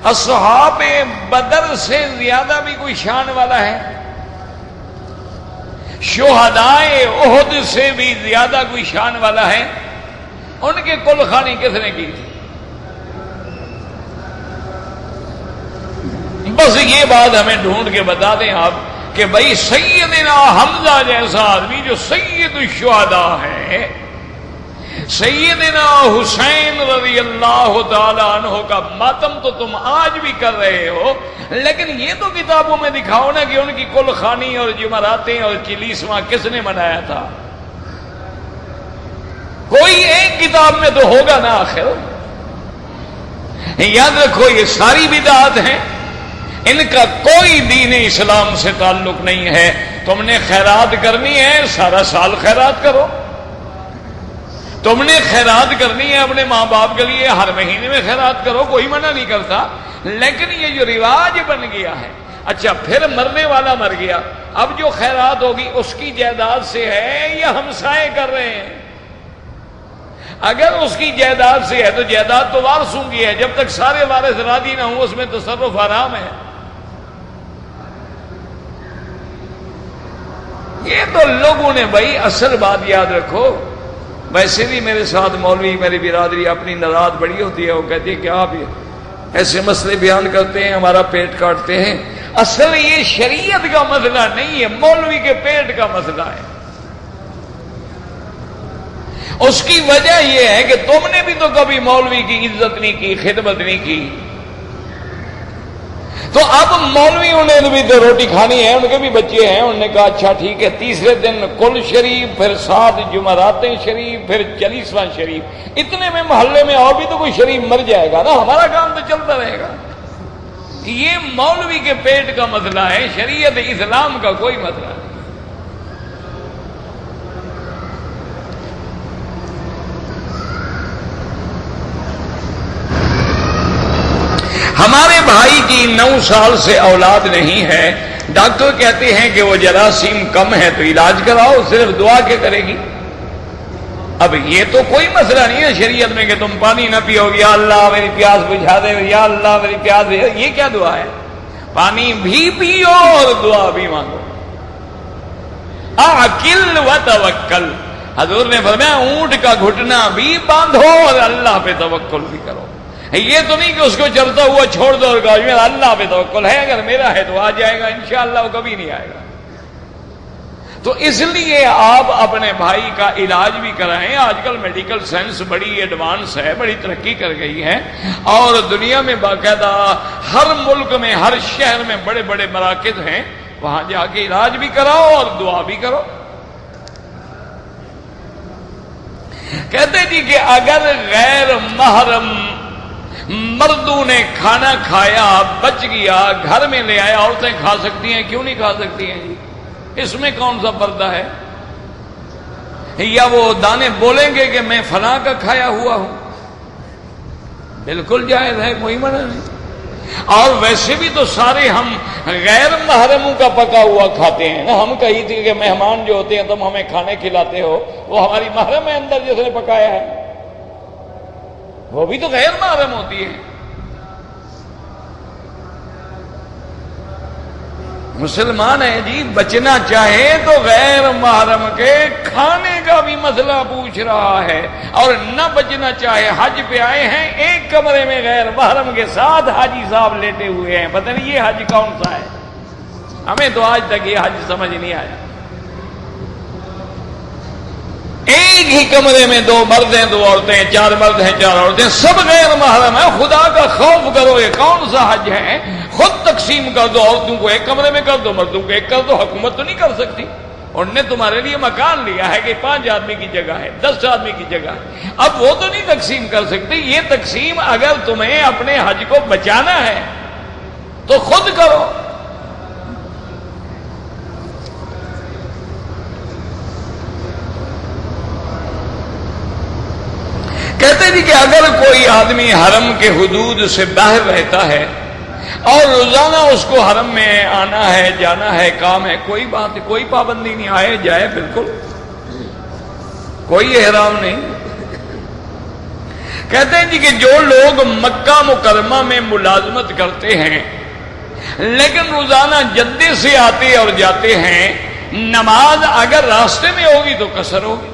Speaker 1: اصحاب بدر سے زیادہ بھی کوئی شان والا ہے؟ شہدائے احد سے بھی زیادہ کوئی شان والا ہے؟ ان کے کل خوانی کس نے کی تھی؟ بس یہ بات ہمیں ڈھونڈ کے بتا دیں آپ کہ بھائی سیدنا حمزہ جیسا آدمی جو سید الشہداء ہے، سیدنا حسین رضی اللہ تعالی عنہ کا ماتم تو تم آج بھی کر رہے ہو، لیکن یہ تو کتابوں میں دکھاؤ نا کہ ان کی کل خوانی اور جمعراتیں اور چلیسواں کس نے منایا تھا؟ کوئی ایک کتاب میں تو ہوگا نا آخر۔ یاد رکھو یہ ساری بدعات ہیں، ان کا کوئی دین اسلام سے تعلق نہیں ہے۔ تم نے خیرات کرنی ہے، سارا سال خیرات کرو۔ تم نے خیرات کرنی ہے اپنے ماں باپ کے لیے، ہر مہینے میں خیرات کرو، کوئی منع نہیں کرتا، لیکن یہ جو رواج بن گیا ہے، اچھا پھر مرنے والا مر گیا، اب جو خیرات ہوگی اس کی جائیداد سے ہے یا ہمسائے کر رہے ہیں؟ اگر اس کی جائیداد سے ہے تو جائیداد تو وارثوں کی ہے، جب تک سارے وارث راضی نہ ہوں اس میں تصرف حرام ہے۔ یہ تو لوگوں نے بھائی اصل بات یاد رکھو۔ ویسے بھی میرے ساتھ مولوی میری برادری اپنی ناراض بڑی ہوتی ہے، وہ کہتی ہے کہ آپ ایسے مسئلے بیان کرتے ہیں، ہمارا پیٹ کاٹتے ہیں۔ اصل یہ شریعت کا مسئلہ نہیں ہے، مولوی کے پیٹ کا مسئلہ ہے۔ اس کی وجہ یہ ہے کہ تم نے بھی تو کبھی مولوی کی عزت نہیں کی، خدمت نہیں کی، تو اب مولویوں نے بھی تو روٹی کھانی ہے، ان کے بھی بچے ہیں، انہوں نے کہا اچھا ٹھیک ہے، تیسرے دن کل شریف، پھر 7 جمعراتیں شریف، پھر 40واں شریف، اتنے میں محلے میں اور بھی تو کوئی شریف مر جائے گا نا، ہمارا کام تو چلتا رہے گا۔ یہ مولوی کے پیٹ کا مسئلہ ہے، شریعت اسلام کا کوئی مسئلہ نہیں۔ ہمارے بھائی کی 9 سال سے اولاد نہیں ہے، ڈاکٹر کہتے ہیں کہ وہ جراثیم کم ہے تو علاج کراؤ، صرف دعا کے کرے گی۔ اب یہ تو کوئی مسئلہ نہیں ہے شریعت میں کہ تم پانی نہ پیو گے، یا اللہ میری پیاس بجھا دے، یا اللہ میری پیاس بجھا دے، یہ کیا دعا ہے؟ پانی بھی پیو اور دعا بھی مانگو۔ عقل و توکل، حضور نے فرمایا اونٹ کا گھٹنا بھی باندھو اور اللہ پہ توکل بھی کرو۔ یہ تو نہیں کہ اس کو چلتا ہوا چھوڑ دو اور کہا میرا اللہ پہ توکل ہے، اگر میرا ہے تو آ جائے گا، انشاءاللہ وہ کبھی نہیں آئے گا۔ تو اس لیے آپ اپنے بھائی کا علاج بھی کرائیں۔ آج کل میڈیکل سائنس بڑی ایڈوانس ہے، بڑی ترقی کر گئی ہے، اور دنیا میں باقاعدہ ہر ملک میں، ہر شہر میں بڑے بڑے مراکز ہیں، وہاں جا کے علاج بھی کراؤ اور دعا بھی کرو۔ کہتے جی کہ اگر غیر محرم مردوں نے کھانا کھایا، بچ گیا، گھر میں لے آیا، عورتیں کھا سکتی ہیں؟ کیوں نہیں کھا سکتی ہیں جی؟ اس میں کون سا پردہ ہے؟ یا وہ دانے بولیں گے کہ میں فلاں کا کھایا ہوا ہوں؟ بالکل جائز ہے، کوئی منع نہیں۔ اور ویسے بھی تو سارے ہم غیر محرموں کا پکا ہوا کھاتے ہیں نا۔ ہم کہی تھی کہ مہمان جو ہوتے ہیں تم ہمیں کھانے کھلاتے ہو، وہ ہماری محرم ہے اندر جس نے پکایا ہے، وہ بھی تو غیر محرم ہوتی ہے۔ مسلمان ہے جی، بچنا چاہے تو غیر محرم کے کھانے کا بھی مسئلہ پوچھ رہا ہے، اور نہ بچنا چاہے حج پہ آئے ہیں، ایک کمرے میں غیر محرم کے ساتھ حاجی صاحب لیٹے ہوئے ہیں، پتہ نہیں یہ حج کون سا ہے؟ ہمیں تو آج تک یہ حج سمجھ نہیں آیا۔ ایک ہی کمرے میں 2 مرد ہیں 2 عورتیں، 4 مرد ہیں 4 عورتیں، سب غیر محرم ہیں۔ خدا کا خوف کرو، یہ کون سا حج ہے؟ خود تقسیم کر دو، عورتوں کو ایک کمرے میں کر دو، مردوں کو ایک کر دو۔ حکومت تو نہیں کر سکتی، انہوں نے تمہارے لیے مکان لیا ہے کہ 5 آدمی کی جگہ ہے، 10 آدمی کی جگہ ہے، اب وہ تو نہیں تقسیم کر سکتی۔ یہ تقسیم اگر تمہیں اپنے حج کو بچانا ہے تو خود کرو۔ کہتے جی کہ اگر کوئی آدمی حرم کے حدود سے باہر رہتا ہے اور روزانہ اس کو حرم میں آنا ہے جانا ہے کام ہے، کوئی بات کوئی پابندی نہیں، آئے جائے بالکل کوئی احرام نہیں۔ کہتے ہیں جی کہ جو لوگ مکہ مکرمہ میں ملازمت کرتے ہیں لیکن روزانہ جدے سے آتے اور جاتے ہیں، نماز اگر راستے میں ہوگی تو قصر ہوگی۔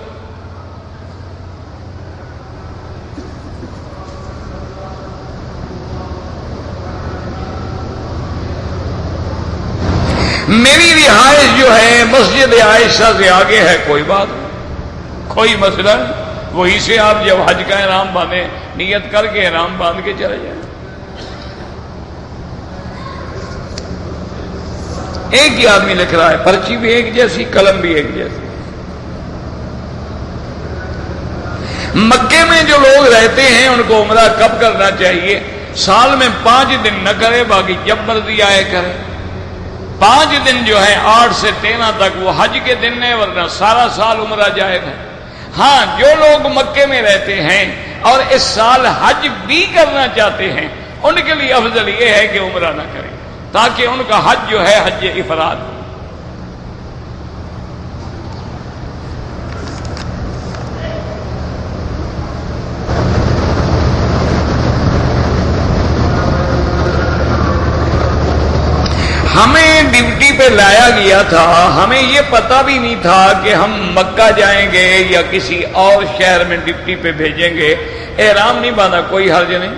Speaker 1: میری رہائش جو ہے مسجد عائشہ سے آگے ہے، کوئی بات نہیں، کوئی مسئلہ نہیں، وہی سے آپ جب حج کا احرام باندھیں نیت کر کے احرام باندھ کے چلے جائیں۔ ایک ہی آدمی لکھ رہا ہے، پرچی بھی ایک جیسی، قلم بھی ایک جیسی۔ مکے میں جو لوگ رہتے ہیں ان کو عمرہ کب کرنا چاہیے؟ سال میں 5 دن نہ کرے، باقی جب مرضی آئے کرے۔ 5 دن جو ہے 8 سے 13 تک وہ حج کے دن ہے، ورنہ سارا سال عمرہ جائز ہے۔ ہاں جو لوگ مکے میں رہتے ہیں اور اس سال حج بھی کرنا چاہتے ہیں ان کے لیے افضل یہ ہے کہ عمرہ نہ کریں، تاکہ ان کا حج جو ہے حج افراد ہو۔ ہمیں ڈیوٹی پہ لایا گیا تھا، ہمیں یہ پتہ بھی نہیں تھا کہ ہم مکہ جائیں گے یا کسی اور شہر میں ڈیوٹی پہ بھیجیں گے، احرام نہیں باندھا، کوئی حرج نہیں،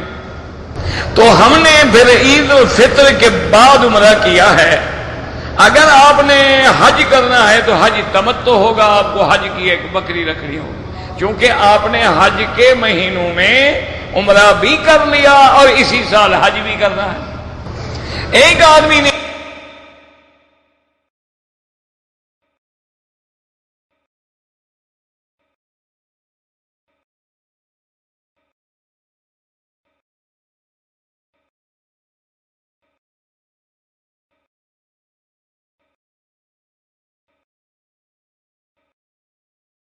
Speaker 1: تو ہم نے پھر عید الفطر کے بعد عمرہ کیا ہے۔ اگر آپ نے حج کرنا ہے تو حج تمتع ہوگا، آپ کو حج کی ایک بکری رکھنی ہوگی، کیونکہ آپ نے حج کے مہینوں میں عمرہ بھی کر لیا اور اسی سال حج بھی کرنا ہے۔ ایک آدمی نے